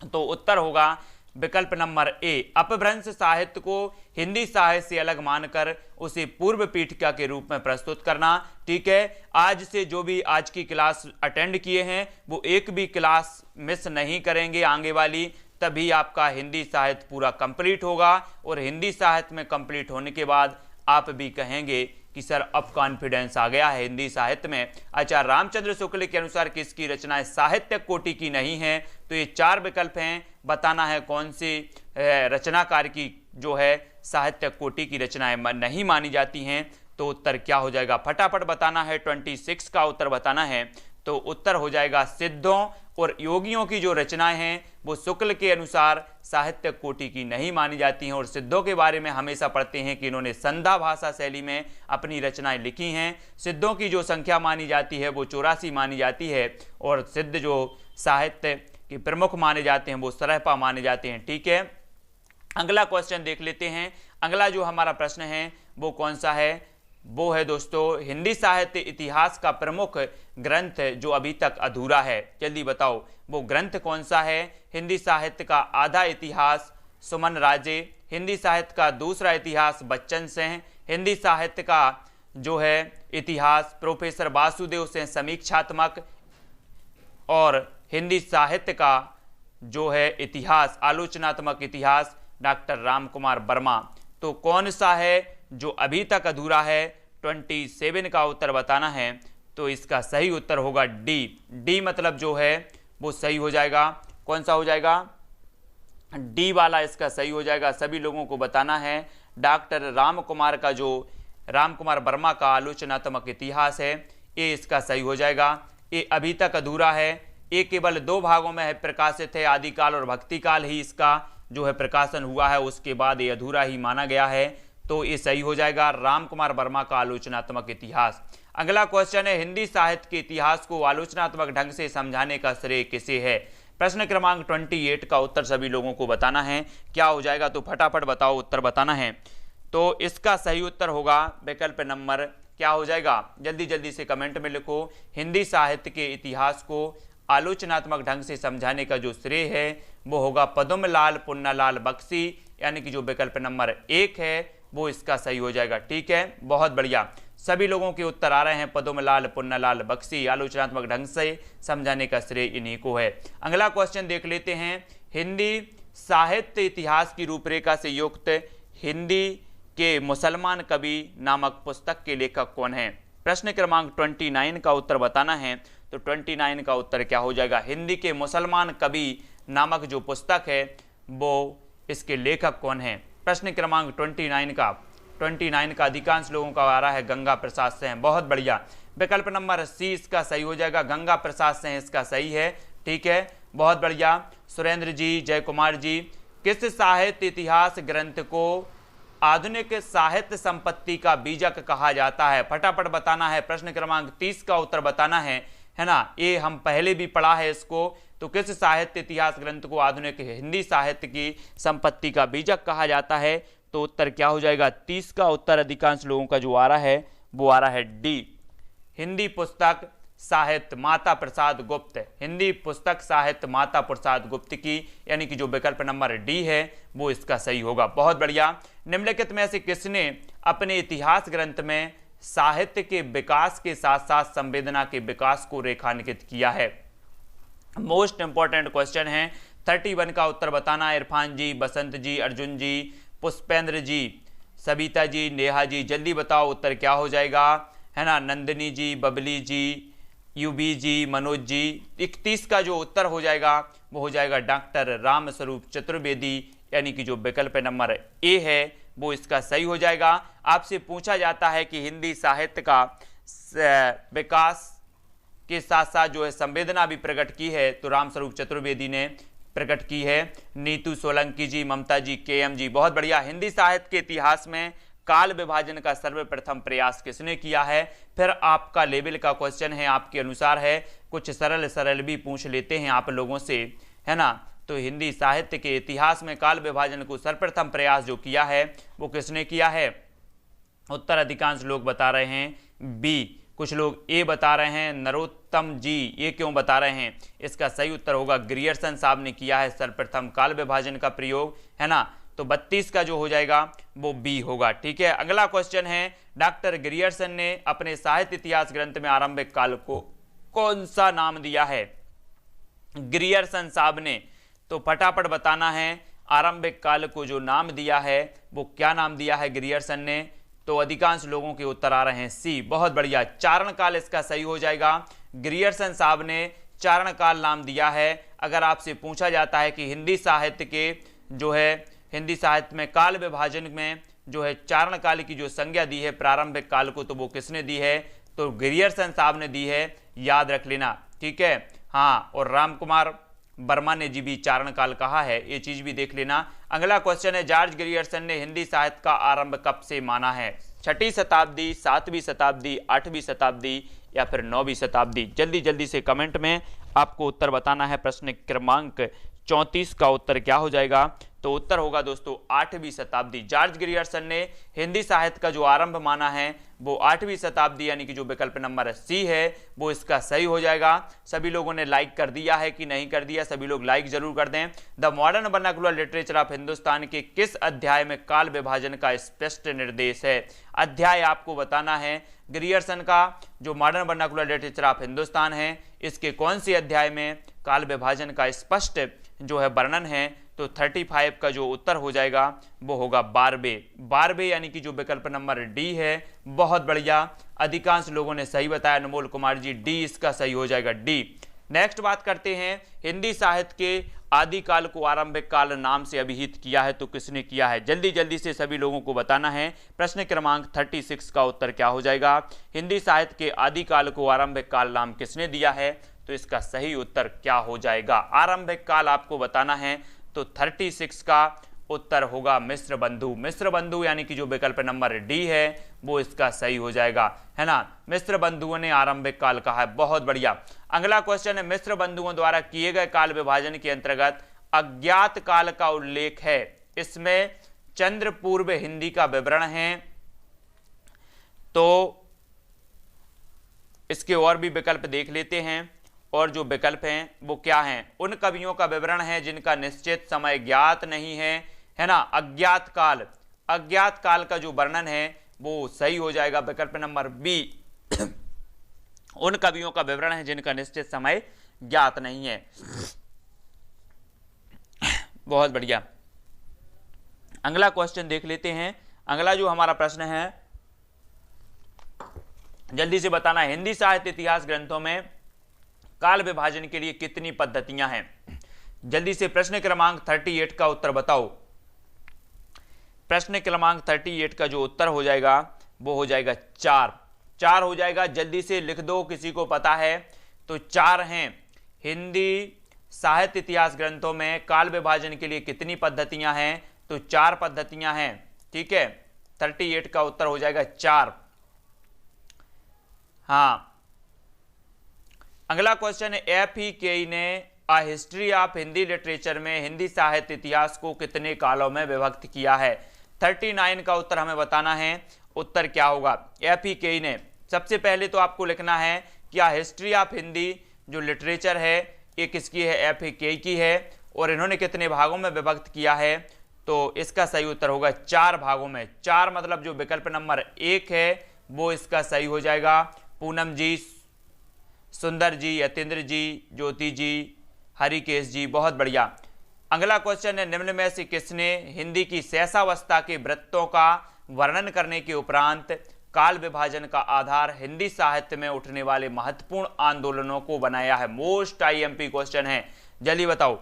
तो उत्तर होगा विकल्प नंबर ए, अपभ्रंश साहित्य को हिंदी साहित्य से अलग मानकर उसे पूर्व पीठिका के रूप में प्रस्तुत करना। ठीक है, आज से जो भी आज की क्लास अटेंड किए हैं वो एक भी क्लास मिस नहीं करेंगे आगे वाली, तभी आपका हिंदी साहित्य पूरा कंप्लीट होगा। और हिंदी साहित्य में कंप्लीट होने के बाद आप भी कहेंगे कि सर अब कॉन्फिडेंस आ गया है हिंदी साहित्य में। आचार्य रामचंद्र शुक्ल के अनुसार किसकी रचनाएं साहित्य कोटि की नहीं है? तो ये 4 विकल्प हैं, बताना है कौन सी रचनाकार की जो है साहित्य कोटि की रचनाएं नहीं मानी जाती हैं। तो उत्तर क्या हो जाएगा, फटाफट बताना है, 26 का उत्तर बताना है। तो उत्तर हो जाएगा सिद्धों और योगियों की जो रचनाएं हैं वो शुक्ल के अनुसार साहित्य कोटि की नहीं मानी जाती हैं। और सिद्धों के बारे में हमेशा पढ़ते हैं कि इन्होंने संधा भाषा शैली में अपनी रचनाएं लिखी हैं। सिद्धों की जो संख्या मानी जाती है वो 84 मानी जाती है, और सिद्ध जो साहित्य के प्रमुख माने जाते हैं वो सरहपा माने जाते हैं। ठीक है, अगला क्वेश्चन देख लेते हैं। अगला जो हमारा प्रश्न है वो कौन सा है? वो है दोस्तों हिंदी साहित्य इतिहास का प्रमुख ग्रंथ जो अभी तक अधूरा है। जल्दी बताओ वो ग्रंथ कौन सा है? हिंदी साहित्य का आधा इतिहास सुमन राजे, हिंदी साहित्य का दूसरा इतिहास बच्चन सिंह, हिंदी साहित्य का जो है इतिहास प्रोफेसर वासुदेव सिंह समीक्षात्मक, और हिंदी साहित्य का जो है इतिहास आलोचनात्मक इतिहास डॉक्टर राम कुमार वर्मा। तो कौन सा है जो अभी तक अधूरा है? 27 का उत्तर बताना है। तो इसका सही उत्तर होगा डी मतलब जो है वो सही हो जाएगा। कौन सा हो जाएगा? डी वाला इसका सही हो जाएगा। सभी लोगों को बताना है डॉक्टर राम कुमार वर्मा का आलोचनात्मक इतिहास है, ये इसका सही हो जाएगा। ये अभी तक अधूरा है, ये केवल 2 भागों में है प्रकाशित है, आदिकाल और भक्तिकाल ही इसका जो है प्रकाशन हुआ है, उसके बाद ये अधूरा ही माना गया है। तो ये सही हो जाएगा राम कुमार वर्मा का आलोचनात्मक इतिहास। अगला क्वेश्चन है हिंदी साहित्य के इतिहास को आलोचनात्मक ढंग से समझाने का श्रेय किसे है? प्रश्न क्रमांक 28 का उत्तर सभी लोगों को बताना है। क्या हो जाएगा? तो फटाफट बताओ, उत्तर बताना है। तो इसका सही उत्तर होगा विकल्प नंबर क्या हो जाएगा? जल्दी जल्दी से कमेंट में लिखो। हिंदी साहित्य के इतिहास को आलोचनात्मक ढंग से समझाने का जो श्रेय है वो होगा पद्मलाल पुन्नालाल बख्शी, यानी कि जो विकल्प नंबर 1 है वो इसका सही हो जाएगा। ठीक है, बहुत बढ़िया, सभी लोगों के उत्तर आ रहे हैं। पद्मलाल पुन्नालाल बख्शी, आलोचनात्मक ढंग से समझाने का श्रेय इन्हीं को है। अगला क्वेश्चन देख लेते हैं। हिंदी साहित्य इतिहास की रूपरेखा से युक्त हिंदी के मुसलमान कवि नामक पुस्तक के लेखक कौन है? प्रश्न क्रमांक 29 का उत्तर बताना है। तो 29 का उत्तर क्या हो जाएगा? हिंदी के मुसलमान कवि नामक जो पुस्तक है वो इसके लेखक कौन है? प्रश्न क्रमांक 29 का अधिकांश लोगों का आ रहा है गंगा प्रसाद सिंह। बहुत बढ़िया, विकल्प नंबर सी इसका सही हो जाएगा, गंगा प्रसाद सिंह इसका सही है। ठीक है, बहुत बढ़िया। सुरेंद्र जी, जय कुमार जी, किस साहित्य इतिहास ग्रंथ को आधुनिक साहित्य संपत्ति का बीजक कहा जाता है? फटाफट बताना है। प्रश्न क्रमांक 30 का उत्तर बताना है ना? ये हम पहले भी पढ़ा है इसको। तो किस साहित्य इतिहास ग्रंथ को आधुनिक हिंदी साहित्य की संपत्ति का बीजक कहा जाता है? तो उत्तर क्या हो जाएगा? 30 का उत्तर अधिकांश लोगों का जो आ रहा है वो आ रहा है डी, हिंदी पुस्तक साहित्य माता प्रसाद गुप्त। हिंदी पुस्तक साहित्य माता प्रसाद गुप्त की, यानी कि जो विकल्प नंबर डी है वो इसका सही होगा। बहुत बढ़िया। निम्नलिखित में से किसने अपने इतिहास ग्रंथ में साहित्य के विकास के साथ साथ संवेदना के विकास को रेखांकित किया है? मोस्ट इंपॉर्टेंट क्वेश्चन है। 31 का उत्तर बताना। इरफान जी, बसंत जी, अर्जुन जी, पुष्पेंद्र जी, सविता जी, नेहा जी, जल्दी बताओ उत्तर क्या हो जाएगा, है ना? नंदिनी जी, बबली जी, यूबी जी, मनोज जी। 31 का जो उत्तर हो जाएगा वो हो जाएगा डॉक्टर रामस्वरूप चतुर्वेदी, यानी कि जो विकल्प नंबर ए है वो इसका सही हो जाएगा। आपसे पूछा जाता है कि हिंदी साहित्य का विकास के साथ साथ जो है संवेदना भी प्रकट की है, तो रामस्वरूप चतुर्वेदी ने प्रकट की है। नीतू सोलंकी जी, ममता जी, केएम जी, बहुत बढ़िया। हिंदी साहित्य के इतिहास में काल विभाजन का सर्वप्रथम प्रयास किसने किया है? फिर आपका लेवल का क्वेश्चन है, आपके अनुसार है, कुछ सरल भी पूछ लेते हैं आप लोगों से, है ना? तो हिंदी साहित्य के इतिहास में काल विभाजन को सर्वप्रथम प्रयास जो किया है वो किसने किया है? उत्तर अधिकांश लोग बता रहे हैं बी, कुछ लोग ए बता रहे हैं। नरोत्तम जी ये क्यों बता रहे हैं? इसका सही उत्तर होगा ग्रियर्सन साहब ने किया है सर्वप्रथम काल विभाजन का प्रयोग, है ना। तो 32 का जो हो जाएगा वो बी होगा। ठीक है, अगला क्वेश्चन है, डॉक्टर ग्रियर्सन ने अपने साहित्य इतिहास ग्रंथ में आरंभिक काल को कौन सा नाम दिया है? ग्रियर्सन साहब ने, तो फटाफट बताना है आरंभिक काल को जो नाम दिया है वो क्या नाम दिया है ग्रियर्सन ने? तो अधिकांश लोगों के उत्तर आ रहे हैं सी, बहुत बढ़िया, चारण काल इसका सही हो जाएगा। ग्रियर्सन साहब ने चारण काल नाम दिया है। अगर आपसे पूछा जाता है कि हिंदी साहित्य के जो है हिंदी साहित्य में काल विभाजन में जो है चारण काल की जो संज्ञा दी है प्रारंभिक काल को, तो वो किसने दी है? तो ग्रियर्सन साहब ने दी है, याद रख लेना। ठीक है, हाँ, और राम कुमार वर्मा ने जी भी चारण काल कहा है, ये चीज भी देख लेना। अगला क्वेश्चन है, जॉर्ज ग्रियर्सन ने हिंदी साहित्य का आरंभ कब से माना है? 6वीं शताब्दी, 7वीं शताब्दी, 8वीं शताब्दी या फिर 9वीं शताब्दी? जल्दी जल्दी से कमेंट में आपको उत्तर बताना है। प्रश्न क्रमांक 34 का उत्तर क्या हो जाएगा? तो उत्तर होगा दोस्तों 8वीं शताब्दी। जॉर्ज ग्रियर्सन ने हिंदी साहित्य का जो आरंभ माना है वो 8वीं शताब्दी, यानी कि जो विकल्प नंबर सी है वो इसका सही हो जाएगा। सभी लोगों ने लाइक कर दिया है कि नहीं कर दिया? सभी लोग लाइक जरूर कर दें। The modern vernacular literature of Hindustan के किस अध्याय में काल विभाजन का स्पष्ट निर्देश है? अध्याय आपको बताना है। ग्रियर्सन का जो modern vernacular literature of Hindustan है इसके कौन से अध्याय में काल विभाजन का स्पष्ट जो है वर्णन है? तो 35 का जो उत्तर हो जाएगा वो होगा 12वें, यानी कि जो विकल्प नंबर डी है। बहुत बढ़िया, अधिकांश लोगों ने सही बताया। अनमोल कुमार जी, डी इसका सही हो जाएगा, डी। नेक्स्ट बात करते हैं, हिंदी साहित्य के आदि काल को आरंभिक काल नाम से अभिहित किया है तो किसने किया है? जल्दी जल्दी से सभी लोगों को बताना है। प्रश्न क्रमांक 36 का उत्तर क्या हो जाएगा? हिंदी साहित्य के आदि काल को आरंभिक काल नाम किसने दिया है? तो इसका सही उत्तर क्या हो जाएगा? आरंभिक काल आपको बताना है, तो 36 का उत्तर होगा मिश्र बंधु। मिश्र बंधु यानी कि जो विकल्प नंबर डी है वो इसका सही हो जाएगा, है ना। मिश्र बंधुओं ने आरंभिक काल कहा है, बहुत बढ़िया। अगला क्वेश्चन है, मिश्र बंधुओं द्वारा किए गए काल विभाजन के अंतर्गत अज्ञात काल का उल्लेख है। इसमें चंद्र पूर्व हिंदी का विवरण है, तो इसके और भी विकल्प देख लेते हैं। और जो विकल्प हैं वो क्या हैं? उन कवियों का विवरण है जिनका निश्चित समय ज्ञात नहीं है ना। अज्ञात काल का जो वर्णन है वो सही हो जाएगा विकल्प नंबर बी। उन कवियों का विवरण है जिनका निश्चित समय ज्ञात नहीं है। बहुत बढ़िया, अगला क्वेश्चन देख लेते हैं। अगला जो हमारा प्रश्न है, जल्दी से बताना, हिंदी साहित्य इतिहास ग्रंथों में काल विभाजन के लिए कितनी पद्धतियां हैं? जल्दी से प्रश्न क्रमांक 38 का उत्तर बताओ। प्रश्न क्रमांक 38 का जो उत्तर हो जाएगा वो हो जाएगा 4 हो जाएगा। जल्दी से लिख दो, किसी को पता है तो 4 हैं। हिंदी साहित्य इतिहास ग्रंथों में काल विभाजन के लिए कितनी पद्धतियां हैं? तो 4 पद्धतियां हैं। ठीक है, 38 का उत्तर हो जाएगा 4। हाँ, अगला क्वेश्चन है, FEKE ने a history of Hindi literature में हिंदी साहित्य इतिहास को कितने कालों में विभक्त किया है? 39 का उत्तर हमें बताना है। उत्तर क्या होगा? FEKE ने, सबसे पहले तो आपको लिखना है कि अ हिस्ट्री ऑफ हिंदी जो लिटरेचर है ये किसकी है? FEKE की है। और इन्होंने कितने भागों में विभक्त किया है? तो इसका सही उत्तर होगा 4 भागों में। 4 मतलब जो विकल्प नंबर 1 है वो इसका सही हो जाएगा। पूनम जी, सुंदर जी, यतेंद्र जी, ज्योति जी, हरिकेश जी, बहुत बढ़िया। अगला क्वेश्चन है, निम्न में से किसने हिंदी की शैशवावस्था के वृत्तों का वर्णन करने के उपरांत काल विभाजन का आधार हिंदी साहित्य में उठने वाले महत्वपूर्ण आंदोलनों को बनाया है? मोस्ट IMP क्वेश्चन है, जल्दी बताओ।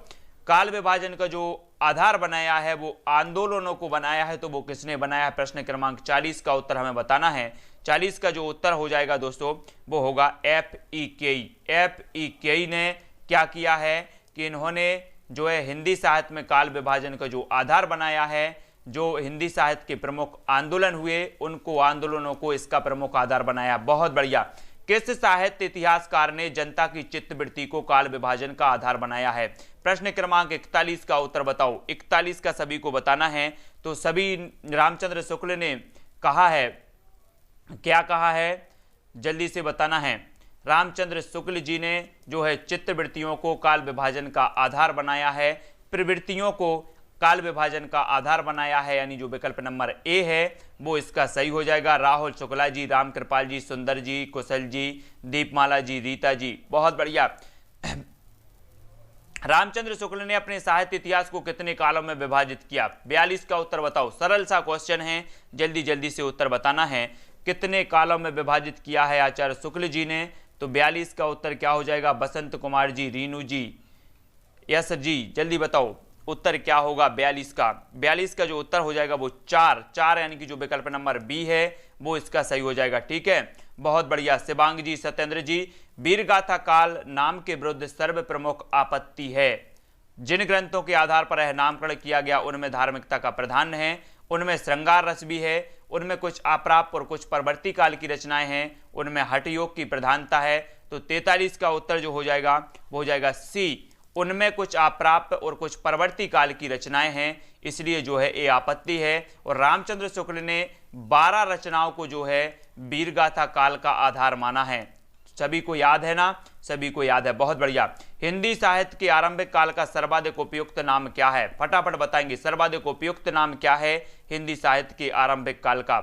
काल विभाजन का जो आधार बनाया है वो आंदोलनों को बनाया है, तो वो किसने बनाया है? प्रश्न क्रमांक 40 का उत्तर हमें बताना है। 40 का जो उत्तर हो जाएगा दोस्तों वो होगा FEKE। FEKE ने क्या किया है कि इन्होंने जो है हिंदी साहित्य में काल विभाजन का जो आधार बनाया है, जो हिंदी साहित्य के प्रमुख आंदोलन हुए उनको आंदोलनों को इसका प्रमुख आधार बनाया। बहुत बढ़िया। किस साहित्य इतिहासकार ने जनता की चित्तवृत्ति को काल विभाजन का आधार बनाया है? प्रश्न क्रमांक 41 का उत्तर बताओ। 41 का सभी को बताना है। तो सभी रामचंद्र शुक्ल ने कहा है, क्या कहा है, जल्दी से बताना है। रामचंद्र शुक्ल जी ने जो है चित्तवृत्तियों को काल विभाजन का आधार बनाया है, प्रवृत्तियों को काल विभाजन का आधार बनाया है, यानी जो विकल्प नंबर ए है वो इसका सही हो जाएगा। राहुल शुक्ला जी, राम कृपाल जी, सुंदर जी, कुशल जी, दीपमाला जी, रीता जी, बहुत बढ़िया। रामचंद्र शुक्ल ने अपने साहित्य इतिहास को कितने कालों में विभाजित किया? 42 का उत्तर बताओ। सरल सा क्वेश्चन है, जल्दी जल्दी से उत्तर बताना है। कितने कालों में विभाजित किया है आचार्य शुक्ल जी ने? तो 42 का उत्तर क्या हो जाएगा? बसंत कुमार जी, रीनू जी, यस जी, जल्दी बताओ उत्तर क्या होगा 42 का? 42 का जो उत्तर हो जाएगा वो 4 यानी कि जो विकल्प नंबर बी है वो इसका सही हो जाएगा। ठीक है, बहुत बढ़िया। शिवांग जी, सत्येंद्र जी, वीरगाथा काल नाम के विरुद्ध सर्व प्रमुख आपत्ति है। जिन ग्रंथों के आधार पर यह नामकरण किया गया उनमें धार्मिकता का प्राधान्य है, उनमें श्रृंगार रस भी है, उनमें कुछ अप्राप्त और कुछ परवर्ती काल की रचनाएं हैं, उनमें हठ योग की प्रधानता है। तो 43 का उत्तर जो हो जाएगा वो हो जाएगा सी, उनमें कुछ अप्राप्त और कुछ परवर्ती काल की रचनाएं हैं, इसलिए जो है ये आपत्ति है। और रामचंद्र शुक्ल ने 12 रचनाओं को जो है वीरगाथा काल का आधार माना है। सभी को याद है ना? सभी को याद है, बहुत बढ़िया। हिंदी साहित्य के आरंभिक काल का सर्वाधिक उपयुक्त नाम क्या है? फटाफट बताएंगे, सर्वाधिक उपयुक्त नाम क्या है हिंदी साहित्य के आरंभिक काल का?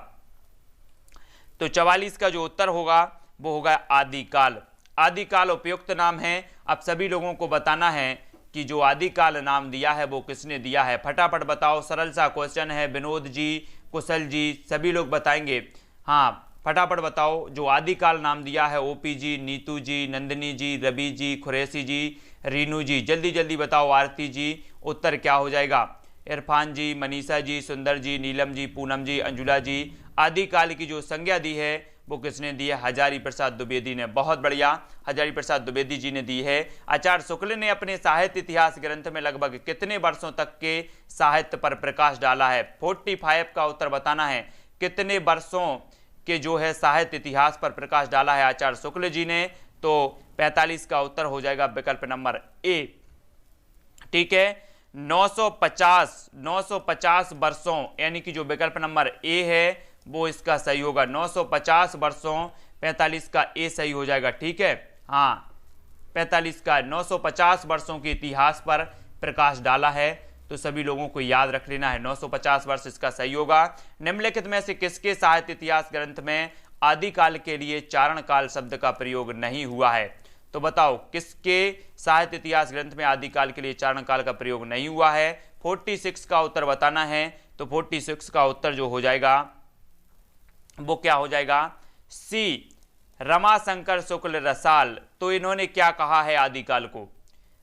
तो 44 का जो उत्तर होगा वो होगा आदिकाल। आदिकाल उपयुक्त नाम है। अब सभी लोगों को बताना है कि जो आदिकाल नाम दिया है वो किसने दिया है? फटाफट बताओ, सरल सा क्वेश्चन है। विनोद जी, कुशल जी, सभी लोग बताएंगे। हाँ, फटाफट बताओ, जो आदिकाल नाम दिया है ओपी जी, नीतू जी, नंदिनी जी, रवि जी, खुरैसी जी, रीनू जी, जल्दी जल्दी बताओ। आरती जी, उत्तर क्या हो जाएगा? इरफान जी, मनीषा जी, सुंदर जी, नीलम जी, पूनम जी, अंजुला जी, आदिकाल की जो संज्ञा दी है वो किसने दी है? हजारी प्रसाद द्विवेदी ने। बहुत बढ़िया, हजारी प्रसाद द्विवेदी जी ने दी है। आचार्य शुक्ल ने अपने साहित्य इतिहास ग्रंथ में लगभग कितने वर्षों तक के साहित्य पर प्रकाश डाला है? 45 का उत्तर बताना है। कितने वर्षों के जो है साहित्य इतिहास पर प्रकाश डाला है आचार्य शुक्ल जी ने? तो 45 का उत्तर हो जाएगा विकल्प नंबर ए। ठीक है, 950 वर्षों, यानी कि जो विकल्प नंबर ए है वो इसका सही होगा। 950 वर्षों, 45 का ए सही हो जाएगा। ठीक है, हाँ, 45 का 950 वर्षों के इतिहास पर प्रकाश डाला है, तो सभी लोगों को याद रख लेना है। 950 वर्ष इसका सही होगा। निम्नलिखित में से किसके साहित्य इतिहास ग्रंथ में आदिकाल के लिए चारण काल शब्द का प्रयोग नहीं हुआ है? तो बताओ, किसके साहित्य इतिहास ग्रंथ में आदिकाल के लिए चारण काल का प्रयोग नहीं हुआ है? 46 का उत्तर बताना है। तो 46 का उत्तर जो हो जाएगा वो क्या हो जाएगा? सी, रमाशंकर शुक्ल रसाल। तो इन्होंने क्या कहा है आदिकाल को?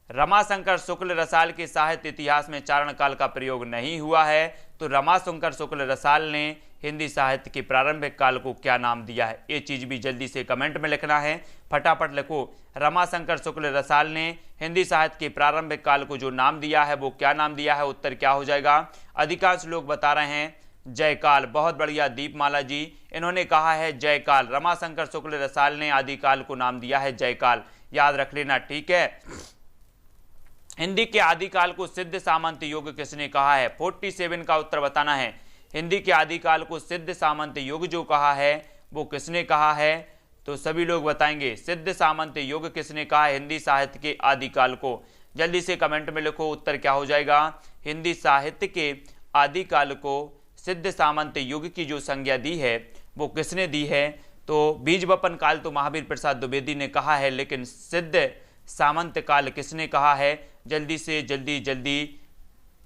रमाशंकर शुक्ल रसाल के साहित्य इतिहास में चारण काल का प्रयोग नहीं हुआ है। तो रमाशंकर शुक्ल रसाल ने हिंदी साहित्य के प्रारंभिक काल को क्या नाम दिया है? ये चीज भी जल्दी से कमेंट में लिखना है, फटाफट लिखो। रमाशंकर शुक्ल रसाल ने हिंदी साहित्य के प्रारंभिक काल को जो नाम दिया है वो क्या नाम दिया है? उत्तर क्या हो जाएगा? अधिकांश लोग बता रहे हैं जयकाल। बहुत बढ़िया, दीपमाला जी, इन्होंने कहा है जयकाल। रमाशंकर शुक्ल रसाल ने आदिकाल को नाम दिया है जयकाल, याद रख लेना। ठीक है, हिंदी के आदिकाल को सिद्ध सामंत युग किसने कहा है? 47 का उत्तर बताना है। हिंदी के आदिकाल को सिद्ध सामंत युग जो कहा है वो किसने कहा है? तो सभी लोग बताएंगे सिद्ध सामंत युग किसने कहा है हिंदी साहित्य के आदिकाल को? जल्दी से कमेंट में लिखो, उत्तर क्या हो जाएगा? हिंदी साहित्य के आदिकाल को सिद्ध सामंत युग की जो संज्ञा दी है वो किसने दी है? तो बीज बपन काल तो महावीर प्रसाद द्विवेदी ने कहा है, लेकिन सिद्ध सामंत काल किसने कहा है? जल्दी से जल्दी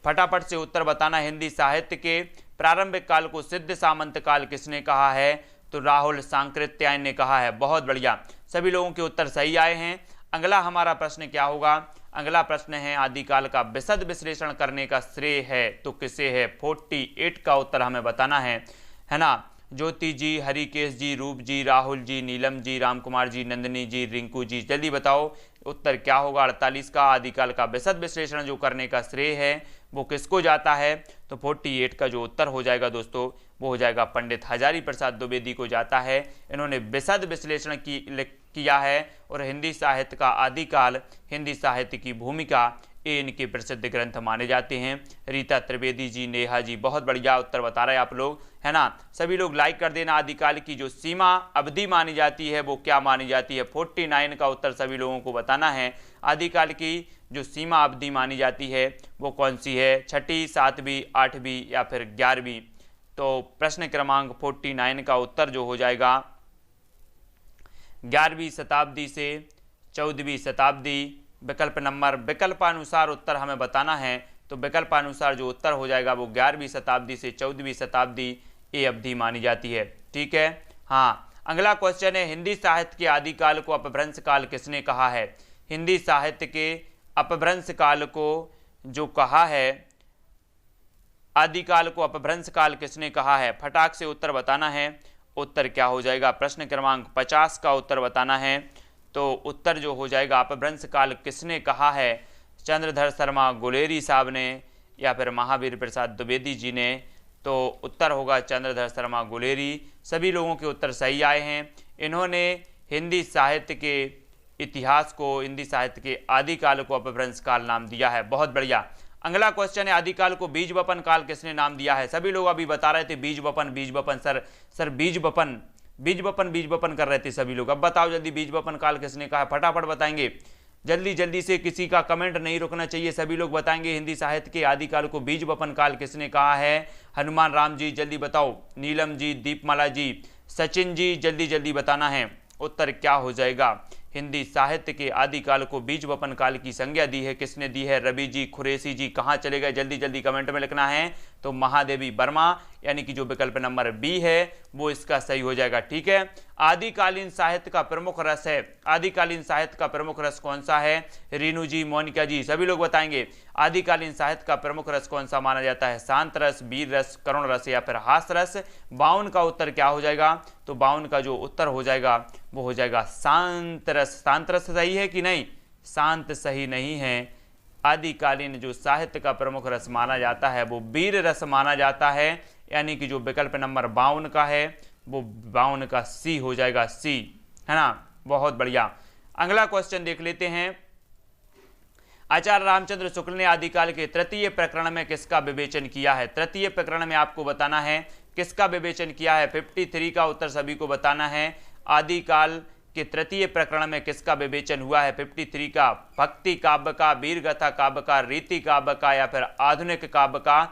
फटाफट से उत्तर बताना। हिंदी साहित्य के प्रारंभिक काल को सिद्ध सामंत काल किसने कहा है? तो राहुल सांकृत्यायन ने कहा है। बहुत बढ़िया, सभी लोगों के उत्तर सही आए हैं। अगला हमारा प्रश्न क्या होगा? अगला प्रश्न है आदिकाल का विशद विश्लेषण करने का श्रेय है तो किसे है? 48 का उत्तर हमें बताना है ना? ज्योति जी, हरिकेश जी, रूप जी, राहुल जी, नीलम जी, राम कुमार जी, नंदिनी जी, रिंकू जी, जल्दी बताओ। उत्तर क्या होगा 48 का। आदिकाल का विशद विश्लेषण जो करने का श्रेय है वो किसको जाता है, तो 48 का जो उत्तर हो जाएगा दोस्तों वो हो जाएगा पंडित हजारी प्रसाद द्विवेदी को जाता है। इन्होंने विशद विश्लेषण किया है और हिंदी साहित्य का आदिकाल, हिंदी साहित्य की भूमिका, ये इनके प्रसिद्ध ग्रंथ माने जाते हैं। रीता त्रिवेदी जी, नेहा जी, बहुत बढ़िया उत्तर बता रहे हैं आप लोग, है ना। सभी लोग लाइक कर देना। आदिकाल की जो सीमा अवधि मानी जाती है वो क्या मानी जाती है, 49 का उत्तर सभी लोगों को बताना है। आदिकाल की जो सीमा अवधि मानी जाती है वो कौन सी है, 6ठी, 7वीं, 8वीं या फिर 11वीं। तो प्रश्न क्रमांक 49 का उत्तर जो हो जाएगा 11वीं शताब्दी से 14वीं शताब्दी। विकल्प नंबर, विकल्पानुसार उत्तर हमें बताना है, तो विकल्पानुसार जो उत्तर हो जाएगा वो 11वीं शताब्दी से 14वीं शताब्दी ये अवधि मानी जाती है। ठीक है। हाँ, अगला क्वेश्चन है, हिंदी साहित्य के आदिकाल को अपभ्रंश काल किसने कहा है। हिंदी साहित्य के अपभ्रंश काल को जो कहा है, आदिकाल को अपभ्रंश काल किसने कहा है, फटाक से उत्तर बताना है। उत्तर क्या हो जाएगा, प्रश्न क्रमांक 50 का उत्तर बताना है। तो उत्तर जो हो जाएगा अपभ्रंश काल किसने कहा है, चंद्रधर शर्मा गुलेरी साहब ने या फिर महावीर प्रसाद द्विवेदी जी ने। तो उत्तर होगा चंद्रधर शर्मा गुलेरी। सभी लोगों के उत्तर सही आए हैं। इन्होंने हिंदी साहित्य के इतिहास को, हिंदी साहित्य के आदिकाल को अपभ्रंश काल नाम दिया है। बहुत बढ़िया। अगला क्वेश्चन है, आदिकाल को बीज वपन काल किसने नाम दिया है। सभी लोग अभी बता रहे थे बीज वपन, बीज वपन, सर बीज वपन, बीज वपन, बीज वपन कर रहे थे सभी लोग। अब बताओ जल्दी, बीज वपन काल किसने कहा है, फटाफट बताएंगे जल्दी जल्दी से, किसी का कमेंट नहीं रुकना चाहिए, सभी लोग बताएंगे हिंदी साहित्य के आदिकाल को बीज वपन काल किसने कहा है। हनुमान राम जी जल्दी बताओ, नीलम जी, दीपमाला जी, सचिन जी, जल्दी जल्दी बताना है। उत्तर क्या हो जाएगा, हिंदी साहित्य के आदिकाल को बीज वपन काल की संज्ञा दी है, किसने दी है, रवि जी, खुरेसी जी, कहाँ चले गए, जल्दी जल्दी कमेंट में लिखना है। तो महादेवी वर्मा, यानी कि जो विकल्प नंबर बी है वो इसका सही हो जाएगा। ठीक है। आदिकालीन साहित्य का प्रमुख रस है, आदिकालीन साहित्य का प्रमुख रस कौन सा है, रीनू जी, मोनिका जी, सभी लोग बताएंगे आदिकालीन साहित्य का प्रमुख रस कौन सा माना जाता है, शांत रस, वीर रस, करुण रस या फिर हास रस। 52 का उत्तर क्या हो जाएगा, तो 52 का जो उत्तर हो जाएगा वो हो जाएगा शांत रस। शांत रस सही है कि नहीं, शांत सही नहीं है। आदिकालीन जो साहित्य का प्रमुख रस माना जाता है वो वीर रस माना जाता है, यानी कि जो विकल्प नंबर 52 का है वो 52 का सी हो जाएगा, सी, है ना। बहुत बढ़िया। अगला क्वेश्चन देख लेते हैं, आचार्य रामचंद्र शुक्ल ने आदिकाल के तृतीय प्रकरण में किसका विवेचन किया है। तृतीय प्रकरण में आपको बताना है किसका विवेचन किया है। 53 का उत्तर सभी को बताना है। आदिकाल के तृतीय प्रकरण में किसका विवेचन हुआ है। 53 का, भक्ति काव्य का, वीरगाथा काव्य का, रीति काव्य का या फिर आधुनिक काव्य का।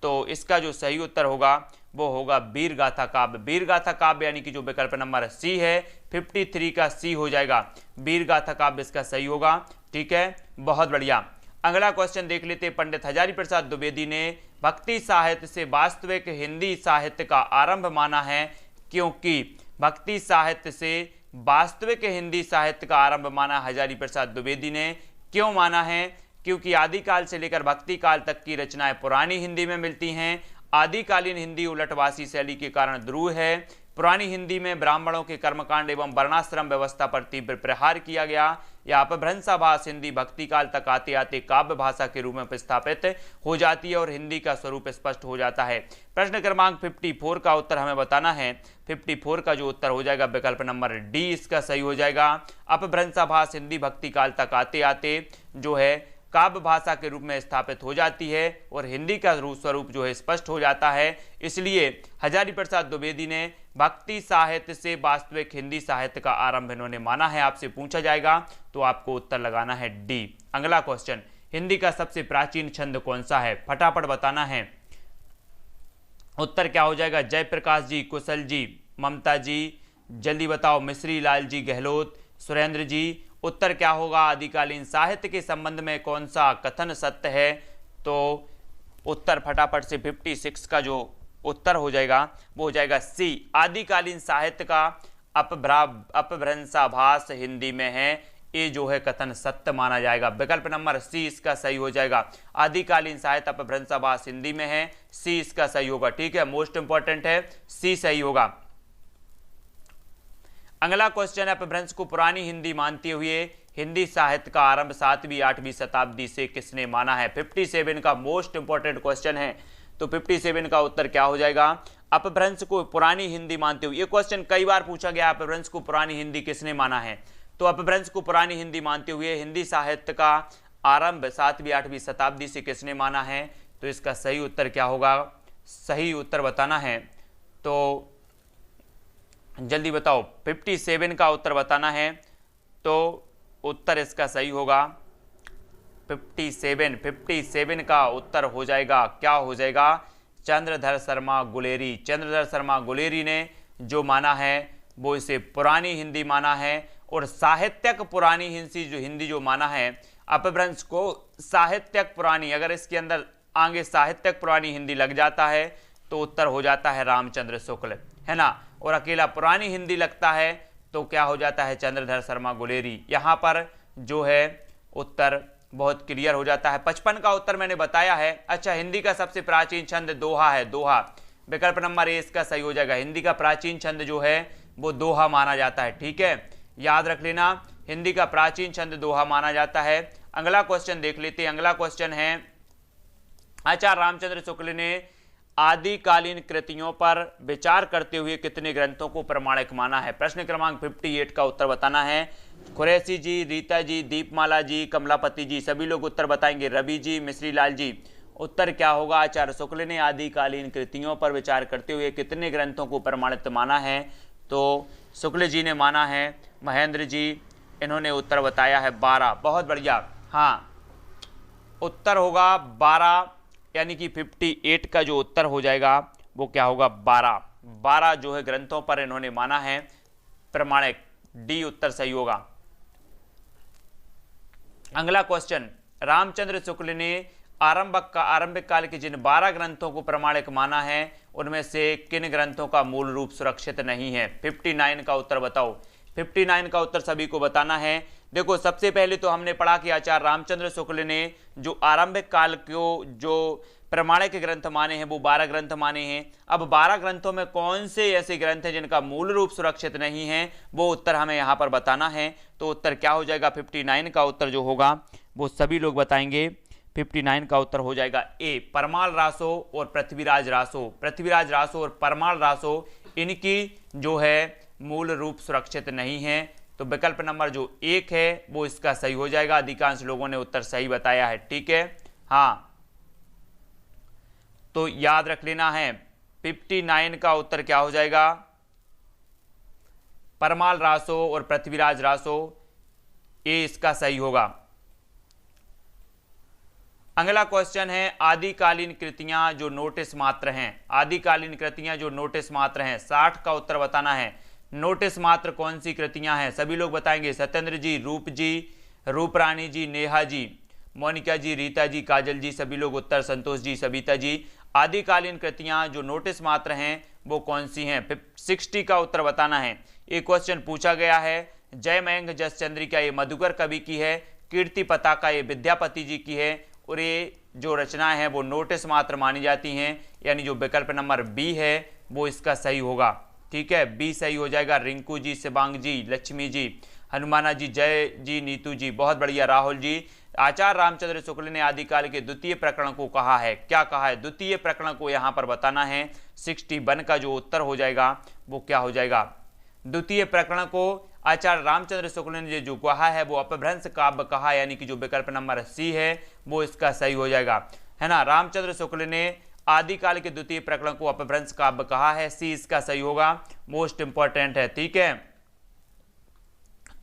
तो इसका जो सही उत्तर होगा वो होगा वीरगाथा काव्य। वीरगाथा काव्य यानी कि जो विकल्प नंबर सी है 53 का सी हो जाएगा, वीरगाथा काव्य इसका सही होगा। ठीक है, बहुत बढ़िया। अगला क्वेश्चन देख लेते हैं, पंडित हजारी प्रसाद द्विवेदी ने भक्ति साहित्य से वास्तविक हिंदी साहित्य का आरंभ माना है, क्योंकि भक्ति साहित्य से वास्तविक हिंदी साहित्य का आरंभ माना हजारी प्रसाद द्विवेदी ने। क्यों माना है, क्योंकि आदिकाल से लेकर भक्ति काल तक की रचनाएं पुरानी हिंदी में मिलती हैं। आदिकालीन हिंदी उलटवासी शैली के कारण ध्रुव है। पुरानी हिंदी में ब्राह्मणों के कर्मकांड एवं वर्णाश्रम व्यवस्था पर तीव्र प्रहार किया गया। यह अपभ्रंशाभास हिंदी भक्ति काल तक आते आते काव्य भाषा के रूप में प्रस्थापित हो जाती है और हिंदी का स्वरूप स्पष्ट हो जाता है। प्रश्न क्रमांक 54 का उत्तर हमें बताना है। 54 का जो उत्तर हो जाएगा विकल्प नंबर डी इसका सही हो जाएगा। अपभ्रंशाभास हिंदी भक्ति काल तक आते आते जो है काव्य भाषा के रूप में स्थापित हो जाती है और हिंदी का स्वरूप जो है स्पष्ट हो जाता है। इसलिए हजारी प्रसाद द्विवेदी ने भक्ति साहित्य से वास्तविक हिंदी साहित्य का आरंभ इन्होंने माना है। आपसे पूछा जाएगा तो आपको उत्तर लगाना है डी। अगला क्वेश्चन, हिंदी का सबसे प्राचीन छंद कौन सा है, फटाफट बताना है। उत्तर क्या हो जाएगा, जयप्रकाश जी, कुशल जी, ममता जी, जल्दी बताओ, मिश्री लाल जी, गहलोत, सुरेंद्र जी। उत्तर क्या होगा, आदिकालीन साहित्य के संबंध में कौन सा कथन सत्य है। तो उत्तर फटाफट से 56 का जो उत्तर हो जाएगा वो हो जाएगा सी, आदिकालीन साहित्य का अपभ्रंशाभास हिंदी में है, ये जो है कथन सत्य माना जाएगा। विकल्प नंबर सी इसका सही हो जाएगा। आदिकालीन साहित्य अपभ्रंशाभास हिंदी में है, सी इसका सही होगा। ठीक है, मोस्ट इंपॉर्टेंट है, सी सही होगा। अगला क्वेश्चन है, अपभ्रंश को पुरानी हिंदी मानते हुए हिंदी साहित्य का आरंभ 7वीं 8वीं शताब्दी से किसने माना है? 57 का मोस्ट इंपॉर्टेंट क्वेश्चन है। तो 57 का उत्तर क्या हो जाएगा? अपभ्रंश को पुरानी हिंदी मानते हुए, ये क्वेश्चन कई बार पूछा गया, अपभ्रंश को पुरानी हिंदी किसने माना है? तो अपभ्रंश को पुरानी हिंदी मानते हुए हिंदी साहित्य का आरंभ 7वीं 8वीं शताब्दी से किसने माना है? तो इसका सही उत्तर क्या होगा? सही उत्तर बताना है तो जल्दी बताओ। 57 का उत्तर बताना है तो उत्तर इसका सही होगा 57 का उत्तर हो जाएगा, क्या हो जाएगा? चंद्रधर शर्मा गुलेरी। चंद्रधर शर्मा गुलेरी ने जो माना है वो इसे पुरानी हिंदी माना है, और साहित्यक पुरानी हिंदी जो माना है, अपभ्रंश को साहित्यक पुरानी, अगर इसके अंदर आगे साहित्यक पुरानी हिंदी लग जाता है तो उत्तर हो जाता है रामचंद्र शुक्ल, है ना। और अकेला पुरानी हिंदी लगता है तो क्या हो जाता है? चंद्रधर शर्मा गुलेरी। यहाँ पर जो है उत्तर बहुत क्लियर हो जाता है। 55 का उत्तर मैंने बताया है। अच्छा, हिंदी का सबसे प्राचीन छंद दोहा है। दोहा विकल्प नंबर ए इसका सही हो जाएगा। हिंदी का प्राचीन छंद जो है वो दोहा माना जाता है, ठीक है, याद रख लेना, हिंदी का प्राचीन छंद दोहा माना जाता है। अगला क्वेश्चन देख लेते हैं। अगला क्वेश्चन है, आचार्य रामचंद्र शुक्ल ने आदिकालीन कृतियों पर विचार करते हुए कितने ग्रंथों को प्रमाणिक माना है? प्रश्न क्रमांक 58 का उत्तर बताना है। कुरैशी जी, रीता जी, दीपमाला जी, कमलापति जी, सभी लोग उत्तर बताएंगे। रवि जी, मिश्री लाल जी, उत्तर क्या होगा? आचार्य शुक्ल ने आदिकालीन कृतियों पर विचार करते हुए कितने ग्रंथों को प्रमाणित माना है? तो शुक्ल जी ने माना है। महेंद्र जी, इन्होंने उत्तर बताया है 12। बहुत बढ़िया, हाँ, उत्तर होगा 12, यानी कि 58 का जो उत्तर हो जाएगा वो क्या होगा? 12 जो है ग्रंथों पर इन्होंने माना है प्रमाणिक। डी उत्तर सही होगा। अगला क्वेश्चन, रामचंद्र शुक्ल ने आरंभिक काल के जिन 12 ग्रंथों को प्रमाणिक माना है उनमें से किन ग्रंथों का मूल रूप सुरक्षित नहीं है? 59 का उत्तर बताओ। 59 का उत्तर सभी को बताना है। देखो, सबसे पहले तो हमने पढ़ा कि आचार्य रामचंद्र शुक्ल ने जो आरंभिक काल को जो प्रमाणिक ग्रंथ माने हैं वो 12 ग्रंथ माने हैं। अब 12 ग्रंथों में कौन से ऐसे ग्रंथ हैं जिनका मूल रूप सुरक्षित नहीं है, वो उत्तर हमें यहाँ पर बताना है। तो उत्तर क्या हो जाएगा? 59 का उत्तर जो होगा वो सभी लोग बताएंगे। 59 का उत्तर हो जाएगा ए, परमाल रासो और पृथ्वीराज रासो। पृथ्वीराज रासो और परमाल रासो, इनकी जो है मूल रूप सुरक्षित नहीं है। तो विकल्प नंबर जो 1 है वो इसका सही हो जाएगा। अधिकांश लोगों ने उत्तर सही बताया है, ठीक है, हाँ। तो याद रख लेना है 59 का उत्तर क्या हो जाएगा? परमाल रासो और पृथ्वीराज रासो, ये इसका सही होगा। अगला क्वेश्चन है, आदिकालीन कृतियां जो नोटिस मात्र हैं। आदिकालीन कृतियां जो नोटिस मात्र हैं, 60 का उत्तर बताना है। नोटिस मात्र कौन सी कृतियां हैं? सभी लोग बताएंगे। सत्येंद्र जी, रूप जी, रूपरानी जी, नेहा जी, मोनिका जी, रीता जी, काजल जी, सभी लोग उत्तर। संतोष जी, सविता जी, आदिकालीन कृतियां जो नोटिस मात्र हैं वो कौन सी हैं? 60 का उत्तर बताना है। एक क्वेश्चन पूछा गया है, जयमयंक जसचंद्रिका ये मधुकर कवि की है, कीर्ति पताका ये विद्यापति जी की है, और ये जो रचनाएं हैं वो नोटिस मात्र मानी जाती हैं, यानी जो विकल्प नंबर बी है वो इसका सही होगा, ठीक है, बी सही हो जाएगा। रिंकू जी, शिवांग जी, लक्ष्मी जी, हनुमाना जी, जय जी, नीतू जी, बहुत बढ़िया। राहुल जी, आचार्य रामचंद्र शुक्ल ने आदिकाल के द्वितीय प्रकरण को कहा है। क्या कहा है? द्वितीय प्रकरण को यहाँ पर बताना है। 61 का जो उत्तर हो जाएगा वो क्या हो जाएगा? द्वितीय प्रकरण को आचार्य रामचंद्र शुक्ल ने जो कहा है वो अपभ्रंश काव्य कहा, यानी कि जो विकल्प नंबर सी है वो इसका सही हो जाएगा, है ना। रामचंद्र शुक्ल ने आदिकाल के द्वितीय प्रकरण को अपभ्रंश काव्य कहा है, सी इसका सही होगा, मोस्ट इंपॉर्टेंट है, ठीक है,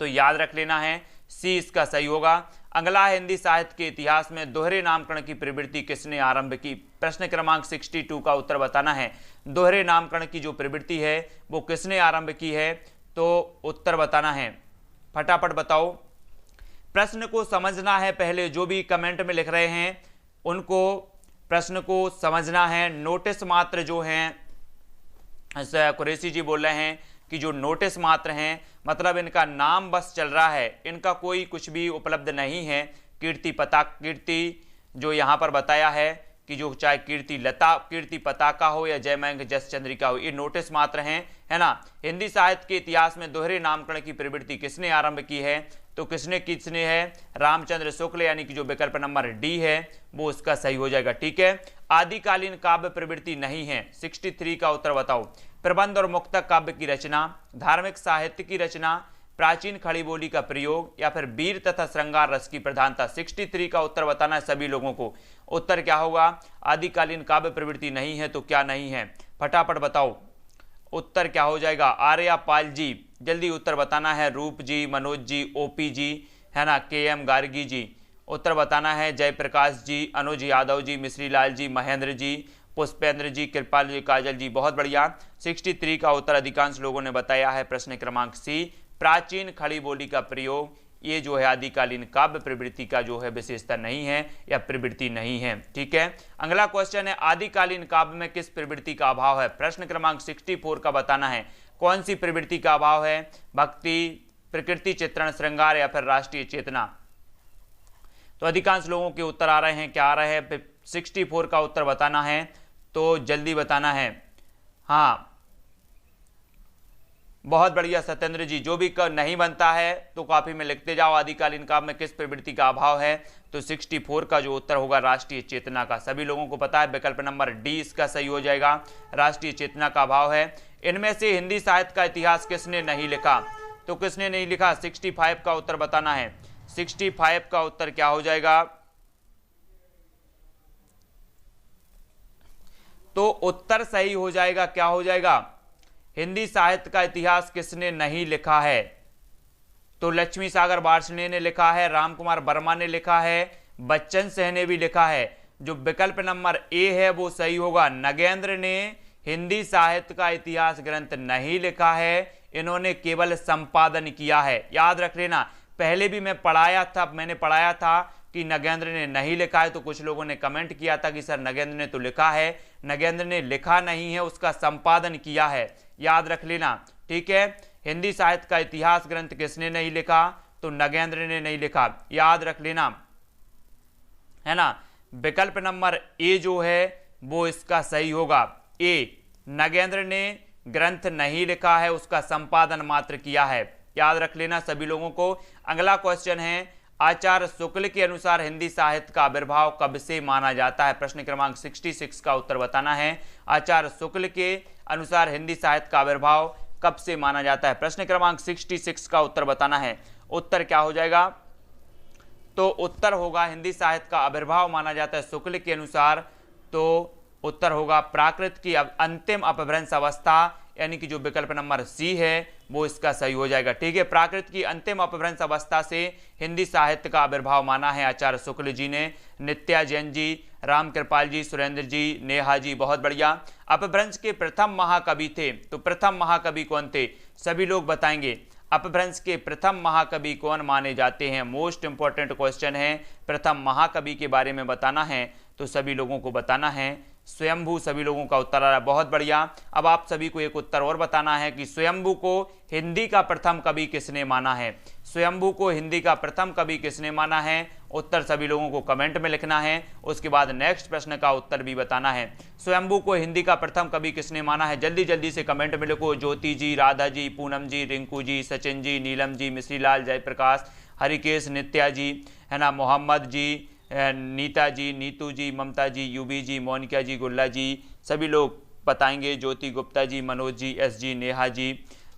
तो याद रख लेना है, सी इसका सही होगा। अगला है, हिंदी साहित्य के इतिहास में दोहरे नामकरण की प्रवृत्ति किसने आरंभ की? प्रश्न क्रमांक 62 का उत्तर बताना है। दोहरे नामकरण की जो प्रवृत्ति है वो किसने आरंभ की है? तो उत्तर बताना है, फटाफट बताओ। प्रश्न को समझना है, पहले जो भी कमेंट में लिख रहे हैं उनको प्रश्न को समझना है। नोटिस मात्र जो हैं, कुरैशी जी बोल रहे हैं कि जो नोटिस मात्र हैं मतलब इनका नाम बस चल रहा है, इनका कोई कुछ भी उपलब्ध नहीं है। कीर्ति जो यहाँ पर बताया है कि जो चाहे कीर्ति पताका हो या जयमयंक जसचंद्रिका हो, ये नोटिस मात्र हैं, है ना। हिंदी साहित्य के इतिहास में दोहरे नामकरण की प्रवृत्ति किसने आरंभ की है? तो किसने किसने है, रामचंद्र शुक्ल, यानी कि जो विकल्प नंबर डी है वो उसका सही हो जाएगा। ठीक है, आदिकालीन काव्य प्रवृत्ति नहीं है, 63 का उत्तर बताओ। प्रबंध और मुक्तक काव्य की रचना, धार्मिक साहित्य की रचना, प्राचीन खड़ी बोली का प्रयोग, या फिर वीर तथा श्रृंगार रस की प्रधानता। 63 का उत्तर बताना है सभी लोगों को। उत्तर क्या होगा, आदिकालीन काव्य प्रवृत्ति नहीं है तो क्या नहीं है, फटाफट बताओ उत्तर क्या हो जाएगा। आर्यपाल जी, जल्दी उत्तर बताना है। रूप जी, मनोज जी, ओपी जी, है ना, KM गार्गी जी, उत्तर बताना है। जयप्रकाश जी, अनुज यादव जी, मिश्री लाल जी, महेंद्र जी, पुष्पेंद्र जी, कृपाल जी, काजल जी, बहुत बढ़िया। 63 का उत्तर अधिकांश लोगों ने बताया है प्रश्न क्रमांक सी, प्राचीन खड़ी बोली का प्रयोग। ये जो है आदिकालीन काव्य प्रवृत्ति का जो है विशेषता नहीं है या प्रवृत्ति नहीं है। ठीक है, अगला क्वेश्चन है, आदिकालीन काव्य में किस प्रवृत्ति का अभाव है। प्रश्न क्रमांक 64 का बताना है कौन सी प्रवृत्ति का अभाव है, भक्ति, प्रकृति चित्रण, श्रृंगार या फिर राष्ट्रीय चेतना। तो अधिकांश लोगों के उत्तर आ रहे हैं, क्या आ रहे हैं, 64 का उत्तर बताना है, तो जल्दी बताना है। हाँ, बहुत बढ़िया सत्येंद्र जी, जो भी नहीं बनता है तो कॉपी में लिखते जाओ। आदिकालीन काव्य में किस प्रवृत्ति का अभाव है, तो 64 का जो उत्तर होगा राष्ट्रीय चेतना का। सभी लोगों को पता है विकल्प नंबर डी इसका सही हो जाएगा, राष्ट्रीय चेतना का अभाव है। इनमें से हिंदी साहित्य का इतिहास किसने नहीं लिखा, तो किसने नहीं लिखा, 65 का उत्तर बताना है। 65 का उत्तर क्या हो जाएगा, तो उत्तर सही हो जाएगा, क्या हो जाएगा, हिंदी साहित्य का इतिहास किसने नहीं लिखा है, तो लक्ष्मी सागर वार्ष्णेय ने लिखा है, रामकुमार वर्मा ने लिखा है, बच्चन सिंह ने भी लिखा है। जो विकल्प नंबर ए है वो सही होगा। नगेंद्र ने हिंदी साहित्य का इतिहास ग्रंथ नहीं लिखा है, इन्होंने केवल संपादन किया है। याद रख लेना, पहले भी मैंने पढ़ाया था कि नगेंद्र ने नहीं लिखा है, तो कुछ लोगों ने कमेंट किया था कि सर नगेंद्र ने तो लिखा है, नगेंद्र ने लिखा नहीं है, उसका संपादन किया है। याद रख लेना, ठीक है। हिंदी साहित्य का इतिहास ग्रंथ किसने नहीं लिखा, तो नगेंद्र ने नहीं लिखा, याद रख लेना, है ना। विकल्प नंबर ए जो है वो इसका सही होगा, ए, नगेंद्र ने ग्रंथ नहीं लिखा है, उसका संपादन मात्र किया है। याद रख लेना सभी लोगों को। अगला क्वेश्चन है, आचार्य शुक्ल के अनुसार हिंदी साहित्य का आविर्भाव कब से माना जाता है। प्रश्न क्रमांक 66 का उत्तर बताना है। आचार्य शुक्ल के अनुसार हिंदी साहित्य का आविर्भाव कब से माना जाता है। प्रश्न क्रमांक 66 का उत्तर बताना है। उत्तर क्या हो जाएगा, तो उत्तर होगा हिंदी साहित्य का आविर्भाव माना जाता है शुक्ल के अनुसार, तो उत्तर होगा प्राकृत की अंतिम अपभ्रंश अवस्था, यानी कि जो विकल्प नंबर सी है वो इसका सही हो जाएगा। ठीक है, प्राकृत की अंतिम अपभ्रंश अवस्था से हिंदी साहित्य का आविर्भाव माना है आचार्य शुक्ल जी ने। नित्या जैन जी, राम कृपाल जी, सुरेंद्र जी, नेहा जी, बहुत बढ़िया। अपभ्रंश के प्रथम महाकवि थे, तो प्रथम महाकवि कौन थे, सभी लोग बताएंगे। अपभ्रंश के प्रथम महाकवि कौन माने जाते हैं, मोस्ट इंपॉर्टेंट क्वेश्चन है। प्रथम महाकवि के बारे में बताना है तो सभी लोगों को बताना है स्वयंभू। सभी लोगों का उत्तर आ रहा है, बहुत बढ़िया। अब आप सभी को एक उत्तर और बताना है कि स्वयंभू को हिंदी का प्रथम कवि किसने माना है। स्वयंभू को हिंदी का प्रथम कवि किसने माना है, उत्तर सभी लोगों को कमेंट में लिखना है। उसके बाद नेक्स्ट प्रश्न का उत्तर भी बताना है। स्वयंभू को हिंदी का प्रथम कवि किसने माना है, जल्दी जल्दी से कमेंट में लिखो। ज्योति जी, राधा जी, पूनम जी, रिंकू जी, सचिन जी, नीलम जी, मिश्री लाल, जयप्रकाश, हरिकेश, नित्या जी, है ना, मोहम्मद जी, नीता जी, नीतू जी, ममता जी, यूबी जी, मोनिका जी, गुल्ला जी, सभी लोग बताएंगे। ज्योति गुप्ता जी, मनोज जी, एस जी, नेहा जी,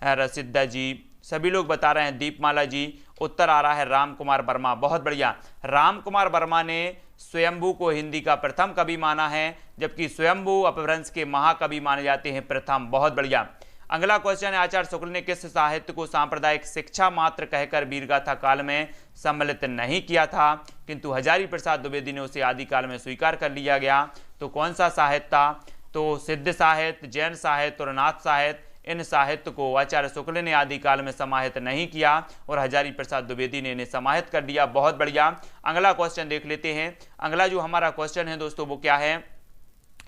रसिद्दा जी, सभी लोग बता रहे हैं। दीपमाला जी, उत्तर आ रहा है राम कुमार वर्मा, बहुत बढ़िया। राम कुमार वर्मा ने स्वयंभू को हिंदी का प्रथम कवि माना है, जबकि स्वयंभू अपभ्रंश के महाकवि माने जाते हैं प्रथम, बहुत बढ़िया। अगला क्वेश्चन है, आचार्य शुक्ल ने किस साहित्य को सांप्रदायिक शिक्षा मात्र कहकर वीरगाथा काल में सम्मिलित नहीं किया था, किंतु हजारी प्रसाद द्विवेदी ने उसे आदिकाल में स्वीकार कर लिया गया, तो कौन सा साहित्य था, तो सिद्ध साहित्य, जैन साहित्य और नाथ साहित्य। इन साहित्य को आचार्य शुक्ल ने आदिकाल में समाहित नहीं किया और हजारी प्रसाद द्विवेदी ने इन्हें समाहित कर दिया, बहुत बढ़िया। अगला क्वेश्चन देख लेते हैं। अगला जो हमारा क्वेश्चन है दोस्तों वो क्या है,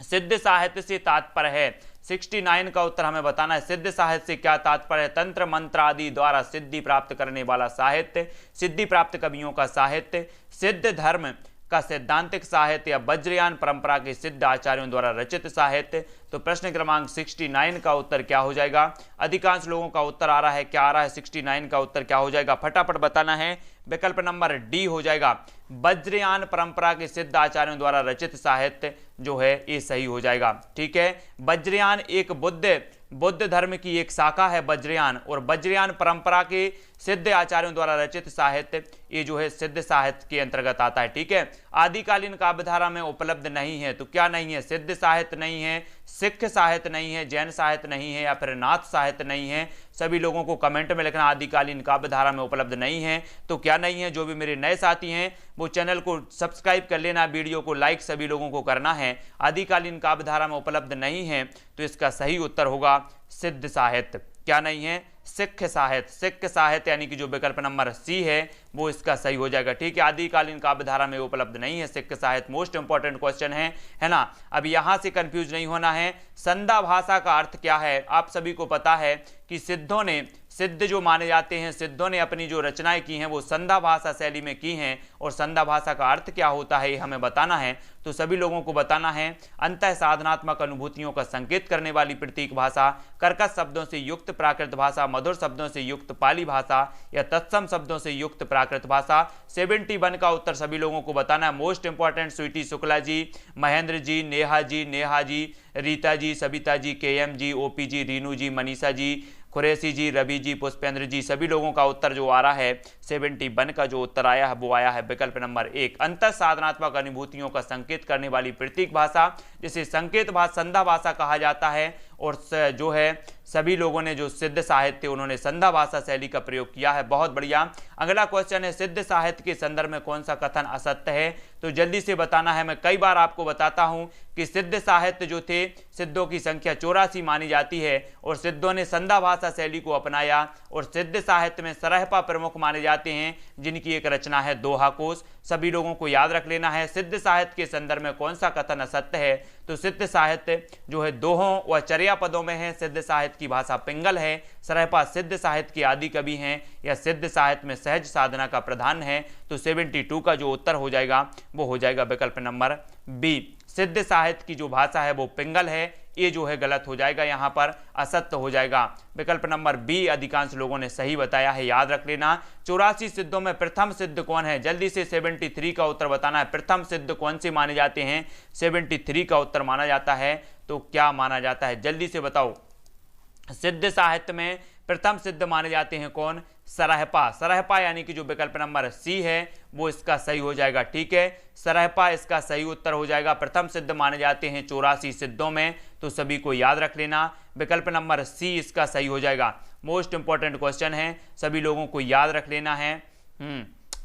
सिद्ध साहित्य से तात्पर्य है। 69 का उत्तर हमें बताना है। सिद्ध साहित्य से क्या तात्पर्य है, तंत्र मंत्र आदि द्वारा सिद्धि प्राप्त करने वाला साहित्य, सिद्धि प्राप्त कवियों का साहित्य, सिद्ध धर्म का सैद्धांतिक साहित्य या वज्रयान परंपरा के सिद्ध आचार्यों द्वारा रचित साहित्य। तो प्रश्न क्रमांक 69 का उत्तर क्या हो जाएगा? अधिकांश लोगों का उत्तर आ रहा है, क्या आ रहा है? 69 का उत्तर क्या हो जाएगा? फटाफट बताना है। विकल्प नंबर डी हो जाएगा, वज्रयान परंपरा के सिद्ध आचार्यों द्वारा रचित साहित्य जो है ये सही हो जाएगा। ठीक है, वज्रयान एक बुद्ध धर्म की एक शाखा है वज्रयान, और वज्रयान परंपरा के सिद्ध आचार्यों द्वारा रचित साहित्य ये जो है सिद्ध साहित्य के अंतर्गत आता है। ठीक है, आदिकालीन काव्यधारा में उपलब्ध नहीं है, तो क्या नहीं है? सिद्ध साहित्य नहीं है, सिख साहित्य नहीं है, जैन साहित्य नहीं है, या फिर नाथ साहित्य नहीं है। सभी लोगों को कमेंट में लिखना आदिकालीन काव्यधारा में उपलब्ध नहीं है, तो क्या नहीं है? जो भी मेरे नए साथी हैं वो चैनल को सब्सक्राइब कर लेना, वीडियो को लाइक सभी लोगों को करना है। आदिकालीन काव्यधारा में उपलब्ध नहीं है, तो इसका सही उत्तर होगा सिद्ध साहित्य। क्या नहीं है? सिख साहित्य। सिख साहित्य यानी कि जो विकल्प नंबर सी है वो इसका सही हो जाएगा। ठीक है, आदिकालीन काव्यधारा में उपलब्ध नहीं है सिख साहित्य। मोस्ट इंपॉर्टेंट क्वेश्चन है ना। अब यहां से कंफ्यूज नहीं होना है। संधा भाषा का अर्थ क्या है? आप सभी को पता है कि सिद्ध जो माने जाते हैं, सिद्धों ने अपनी जो रचनाएं की हैं वो संधा भाषा शैली में की हैं, और संधा भाषा का अर्थ क्या होता है ये हमें बताना है। तो सभी लोगों को बताना है, अंतः साधनात्मक अनुभूतियों का संकेत करने वाली प्रतीक भाषा, कर्कश शब्दों से युक्त प्राकृत भाषा, मधुर शब्दों से युक्त पाली भाषा, या तत्सम शब्दों से युक्त प्राकृत भाषा। 71 का उत्तर सभी लोगों को बताना है। मोस्ट इंपॉर्टेंट, स्वीटी शुक्ला जी, महेंद्र जी, नेहा जी, रीता जी, सबिता जी, KM जी, OP जी, रीनू जी, मनीषा जी, कुरैशी जी, रवि जी, पुष्पेंद्र जी, सभी लोगों का उत्तर जो आ रहा है 71 का जो उत्तर आया है वो आया है विकल्प नंबर 1, अंतर साधनात्मक अनुभूतियों का संकेत करने वाली प्रतीक भाषा, जिसे संकेत भाषा, संधा भाषा कहा जाता है। और जो है सभी लोगों ने जो सिद्ध साहित्य उन्होंने संधा भाषा शैली का प्रयोग किया है। बहुत बढ़िया। अगला क्वेश्चन है, सिद्ध साहित्य के संदर्भ में कौन सा कथन असत्य है? तो जल्दी से बताना है। मैं कई बार आपको बताता हूं कि सिद्ध साहित्य जो थे, सिद्धों की संख्या 84 मानी जाती है, और सिद्धों ने संधा भाषा शैली को अपनाया, और सिद्ध साहित्य में सरहपा प्रमुख माने जाते हैं, जिनकी एक रचना है दोहा कोश। सभी लोगों को याद रख लेना है सिद्ध साहित्य के संदर्भ में कौन सा कथन असत्य है। तो सिद्ध साहित्य जो है दोहों व चर्या पदों में है, सिद्ध साहित्य की भाषा पिंगल है, सरहपा सिद्ध साहित्य के आदि कवि हैं, या सिद्ध साहित्य में सहज साधना का प्रधान है। तो 72 का जो उत्तर हो जाएगा वो हो जाएगा विकल्प नंबर बी, सिद्ध साहित्य की जो भाषा है वो पिंगल है। ये जो है गलत हो जाएगा, यहाँ पर असत्य हो जाएगा। विकल्प नंबर बी अधिकांश लोगों ने सही बताया है, याद रख लेना। 84 सिद्धों में प्रथम सिद्ध कौन है? जल्दी से 73 का उत्तर बताना है। प्रथम सिद्ध कौन से माने जाते हैं? 73 का उत्तर माना जाता है। तो क्या माना जाता है? जल्दी से बताओ। सिद्ध साहित्य में प्रथम सिद्ध माने जाते हैं कौन? सरहपा। सरहपा यानी कि जो विकल्प नंबर सी है वो इसका सही हो जाएगा। ठीक है, सरहपा इसका सही उत्तर हो जाएगा। प्रथम सिद्ध माने जाते हैं 84 सिद्धों में, तो सभी को याद रख लेना। विकल्प नंबर सी इसका सही हो जाएगा। मोस्ट इंपॉर्टेंट क्वेश्चन है, सभी लोगों को याद रख लेना है।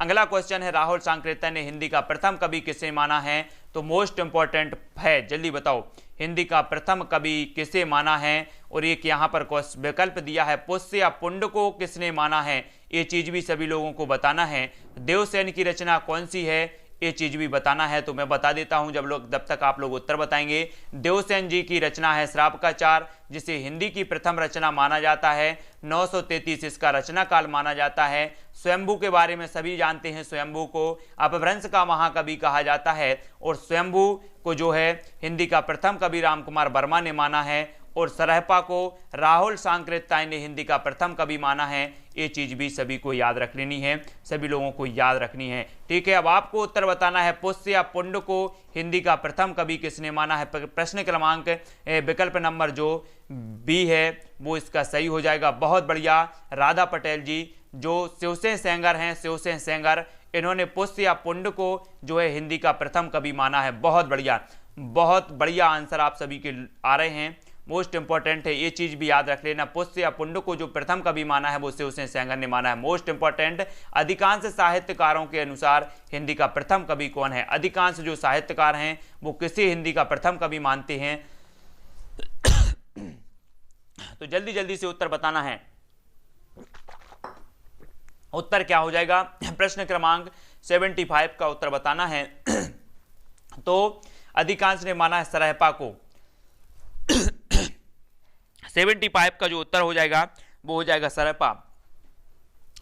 अगला क्वेश्चन है, राहुल सांकृत्य ने हिंदी का प्रथम कवि किसे माना है? तो मोस्ट इंपॉर्टेंट है, जल्दी बताओ, हिंदी का प्रथम कवि किसे माना है? और एक यहाँ पर विकल्प दिया है, पुष्य या पुंड को किसने माना है? ये चीज भी सभी लोगों को बताना है। देवसेन की रचना कौन सी है? ये चीज भी बताना है। तो मैं बता देता हूं जब तक आप लोग उत्तर बताएंगे। देवसेन जी की रचना है श्रावकाचार, जिसे हिंदी की प्रथम रचना माना जाता है। 933 इसका रचना काल माना जाता है। स्वयंभू के बारे में सभी जानते हैं, स्वयंभू को अपभ्रंश का महाकवि कहा जाता है, और स्वयंभू को जो है हिंदी का प्रथम कवि रामकुमार वर्मा ने माना है, और सरहपा को राहुल सांकृत्य ने हिंदी का प्रथम कवि माना है। ये चीज भी सभी को याद रख लेनी है, सभी लोगों को याद रखनी है। ठीक है, अब आपको उत्तर बताना है, पुष्य या पुंड को हिंदी का प्रथम कवि किसने माना है? प्रश्न क्रमांक विकल्प नंबर जो बी है वो इसका सही हो जाएगा। बहुत बढ़िया, राधा पटेल जी जो शिवसेन सेंगर हैं, शिवसेन सेंगर, इन्होंने पुष्य या पुंड को जो है हिंदी का प्रथम कवि माना है। बहुत बढ़िया, बहुत बढ़िया आंसर आप सभी के आ रहे हैं। मोस्ट इंपॉर्टेंट है, ये चीज भी याद रख लेना, पुष्य या पुंड को जो प्रथम कवि माना है वो शिवसेन सेंगर ने माना है। मोस्ट इंपॉर्टेंट, अधिकांश साहित्यकारों के अनुसार हिंदी का प्रथम कवि कौन है? अधिकांश जो साहित्यकार हैं वो किसे हिंदी का प्रथम कवि मानते हैं? तो जल्दी जल्दी से उत्तर बताना है। उत्तर क्या हो जाएगा? प्रश्न क्रमांक 75 का उत्तर बताना है। तो अधिकांश ने माना है सरहपा को। 75 का जो उत्तर हो जाएगा वो हो जाएगा सरहपा।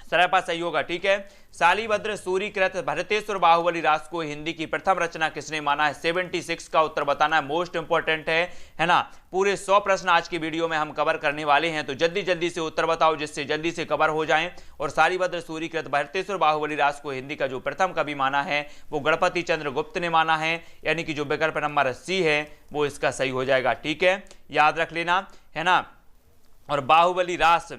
सरहपा सही होगा। ठीक है, शालिभद्र सूरीकृत भरतेश्वर बाहुबली रास को हिंदी की प्रथम रचना किसने माना है? 76 का उत्तर बताना है, मोस्ट इंपॉर्टेंट है ना। पूरे 100 प्रश्न आज की वीडियो में हम कवर करने वाले हैं, तो जल्दी जल्दी से उत्तर बताओ जिससे जल्दी से कवर हो जाएं। और शालिभद्र सूरीकृत भरतेश्वर बाहुबली रास को हिंदी का जो प्रथम कवि माना है वो गणपति चंद्र गुप्त ने माना है, यानी कि जो विकल्प नंबर सी है वो इसका सही हो जाएगा। ठीक है, याद रख लेना, है ना। और बाहुबली रास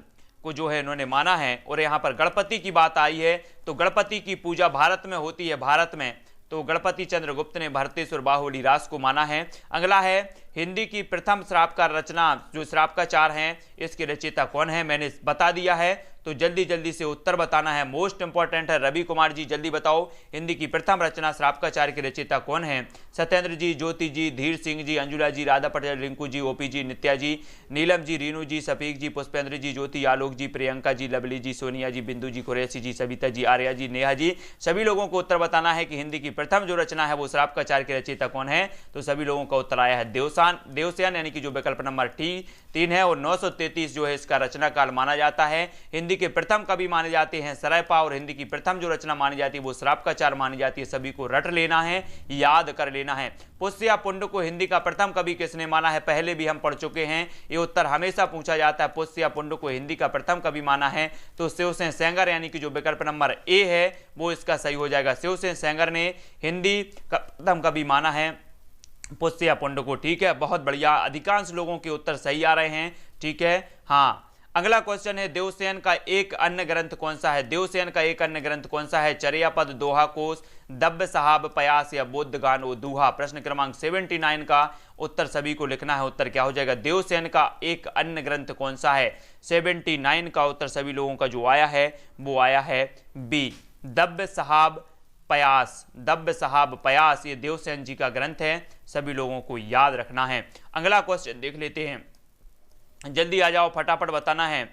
को जो है इन्होंने माना है, और यहाँ पर गणपति की बात आई है तो गणपति की पूजा भारत में होती है, भारत में, तो गणपति चंद्र गुप्त ने भरतेश्वर बाहुबली रास को माना है। अगला है हिंदी की प्रथम श्रावकार रचना, जो श्रावकाचार हैं इसके रचयिता कौन है, मैंने बता दिया है, तो जल्दी जल्दी से उत्तर बताना है, मोस्ट इंपॉर्टेंट है। रवि कुमार जी जल्दी बताओ, हिंदी की प्रथम रचना श्रावकाचार के रचयिता कौन है? सत्येंद्र जी, ज्योति जी, धीर सिंह जी, अंजुला जी, राधा पटेल, रिंकू जी, ओपी जी, नित्या जी, नीलम जी, रीनू जी, सफीक जी, पुष्पेंद्र जी, ज्योति, आलोक जी, प्रियंका जी, लवली जी, सोनिया जी, बिंदु जी, कुरैशी जी, सविता जी, आर्या जी, नेहा जी, सभी लोगों को उत्तर बताना है कि हिंदी की प्रथम जो रचना है वो श्रावकाचार के रचयिता कौन है। तो सभी लोगों का उत्तर आया है देवसेन, यानी कि जो विकल्प नंबर 3 है, और 933 जो है इसका रचना काल माना जाता है। हिंदी के प्रथम कवि माने जाते हैं सरयपा, और हिंदी की प्रथम जो रचना मानी जाती है वो श्रावकाचार मानी जाती है। सभी को रट लेना है, याद कर लेना है। पुष्य या पुंड को हिंदी का प्रथम कवि किसने माना है? पहले भी हम पढ़ चुके हैं, ये उत्तर हमेशा पूछा जाता है। पुष्य या पुंड को हिंदी का प्रथम कवि माना है तो शिवसेन सेंगर, यानी कि जो विकल्प नंबर ए है वो इसका सही हो जाएगा। शिवसेन सेंगर ने हिंदी का प्रथम कवि माना है पुष्य या पुंड को। ठीक है, बहुत बढ़िया, अधिकांश लोगों के उत्तर सही आ रहे हैं। ठीक है, हाँ। अगला क्वेश्चन है देवसेन का एक अन्य ग्रंथ कौन सा है? देवसेन का एक अन्य ग्रंथ कौन सा है? चर्यापद, दोहा कोश, दब्ब साहब, पयास या बुद्ध गान ओ दूहा। प्रश्न क्रमांक 79 का उत्तर सभी को लिखना है। उत्तर क्या हो जाएगा? देवसेन का एक अन्य ग्रंथ कौन सा है? 79 का उत्तर सभी लोगों का जो आया है वो आया है बी, दब्ब साहब पयास। दब्ब साहब पयास ये देवसेन जी का ग्रंथ है, सभी लोगों को याद रखना है। अगला क्वेश्चन देख लेते हैं, जल्दी आ जाओ, फटाफट बताना है,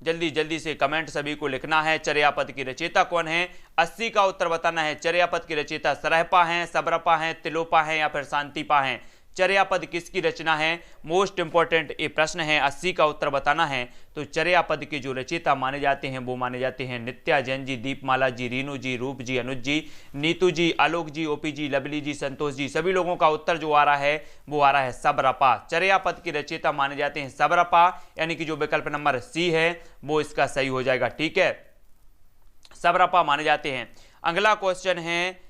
जल्दी जल्दी से कमेंट सभी को लिखना है। चर्यापद की रचयिता कौन है? 80 का उत्तर बताना है। चर्यापद की रचयिता सरयपा हैं, सबरपा हैं, तिलोपा हैं या फिर शांतिपा हैं? चर्यापद किसकी रचना है? मोस्ट इंपॉर्टेंट ये प्रश्न है, 80 का उत्तर बताना है। तो चर्यापद के जो रचयिता माने जाते हैं वो माने जाते हैं नित्या जैन जी, दीपमाला जी, रीनू जी, रूप जी, अनुज जी, नीतू जी, आलोक जी, ओपी जी, लवली जी, संतोष जी। सभी लोगों का उत्तर जो आ रहा है वो आ रहा है सबरपा। चर्यापद के रचयिता माने जाते हैं सबरपा, यानी कि जो विकल्प नंबर सी है वो इसका सही हो जाएगा। ठीक है, सबरपा माने जाते हैं। अगला क्वेश्चन है,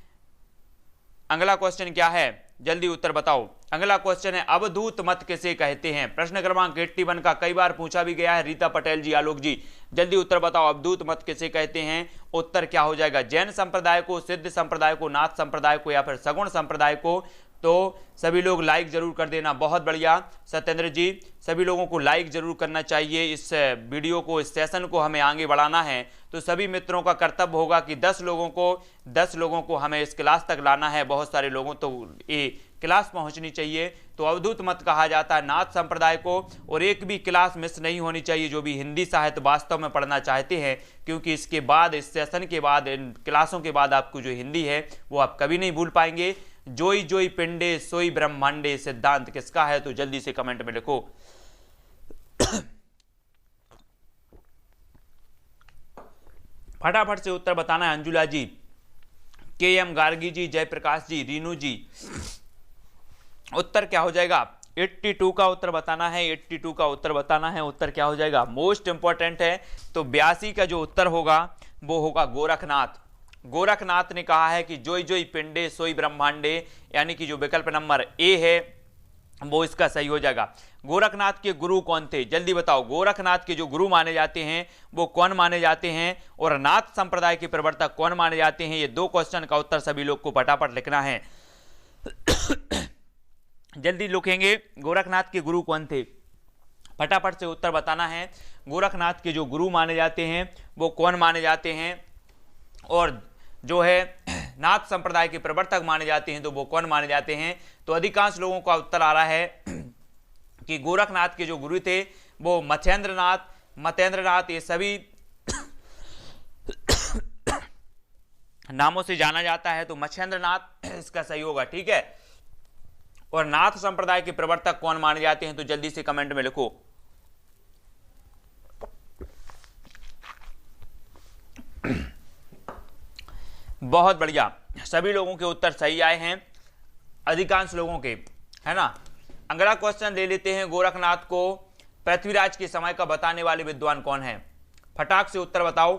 अगला क्वेश्चन क्या है? जल्दी उत्तर बताओ। अगला क्वेश्चन है अवधूत मत किसे कहते हैं? प्रश्न क्रमांक 81 का कई बार पूछा भी गया है। रीता पटेल जी, आलोक जी, जल्दी उत्तर बताओ, अवधूत मत किसे कहते हैं? उत्तर क्या हो जाएगा? जैन संप्रदाय को, सिद्ध संप्रदाय को, नाथ संप्रदाय को या फिर सगुण संप्रदाय को? तो सभी लोग लाइक जरूर कर देना। बहुत बढ़िया सत्येंद्र जी, सभी लोगों को लाइक जरूर करना चाहिए। इस वीडियो को, इस सेशन को हमें आगे बढ़ाना है, तो सभी मित्रों का कर्तव्य होगा कि 10 लोगों को हमें इस क्लास तक लाना है। बहुत सारे लोगों तो ये क्लास पहुंचनी चाहिए। तो अवधूत मत कहा जाता है नाथ संप्रदाय को, और एक भी क्लास मिस नहीं होनी चाहिए जो भी हिंदी साहित्य वास्तव में पढ़ना चाहते हैं, क्योंकि इसके बाद, इस सेशन के बाद, इन क्लासों के बाद आपको जो हिंदी है वो आप कभी नहीं भूल पाएंगे। जोई जोई पिंडे सोई ब्रह्मांडे सिद्धांत किसका है? तो जल्दी से कमेंट में लिखो। फटाफट से उत्तर बताना है। अंजुला जी, के.एम. गार्गी जी, जयप्रकाश जी, रीनू जी, उत्तर क्या हो जाएगा? 82 का उत्तर बताना है। 82 का उत्तर बताना है। उत्तर क्या हो जाएगा? मोस्ट इंपॉर्टेंट है। तो 82 का जो उत्तर होगा वो होगा गोरखनाथ। गोरखनाथ ने कहा है कि जोई जोई पिंडे सोई ब्रह्मांडे, यानी कि जो विकल्प नंबर ए है वो इसका सही हो जाएगा। गोरखनाथ के गुरु कौन थे? जल्दी बताओ, गोरखनाथ के जो गुरु माने जाते हैं वो कौन माने जाते हैं, और नाथ संप्रदाय के प्रवर्तक कौन माने जाते हैं? ये 2 क्वेश्चन का उत्तर सभी लोग को फटाफट लिखना है। जल्दी लिखेंगे, गोरखनाथ के गुरु कौन थे? फटाफट से उत्तर बताना है। गोरखनाथ के जो गुरु माने जाते हैं वो कौन माने जाते हैं, और जो है नाथ संप्रदाय के प्रवर्तक माने जाते हैं तो वो कौन माने जाते हैं? तो अधिकांश लोगों का उत्तर आ रहा है कि गोरखनाथ के जो गुरु थे वो मतेंद्रनाथ, ये सभी नामों से जाना जाता है, तो मच्छेंद्रनाथ इसका सही होगा। ठीक है, और नाथ संप्रदाय के प्रवर्तक कौन माने जाते हैं? तो जल्दी से कमेंट में लिखो। बहुत बढ़िया, सभी लोगों के उत्तर सही आए हैं, अधिकांश लोगों के, है ना। अगला क्वेश्चन ले लेते हैं। गोरखनाथ को पृथ्वीराज के समय का बताने वाले विद्वान कौन है? फटाक से उत्तर बताओ।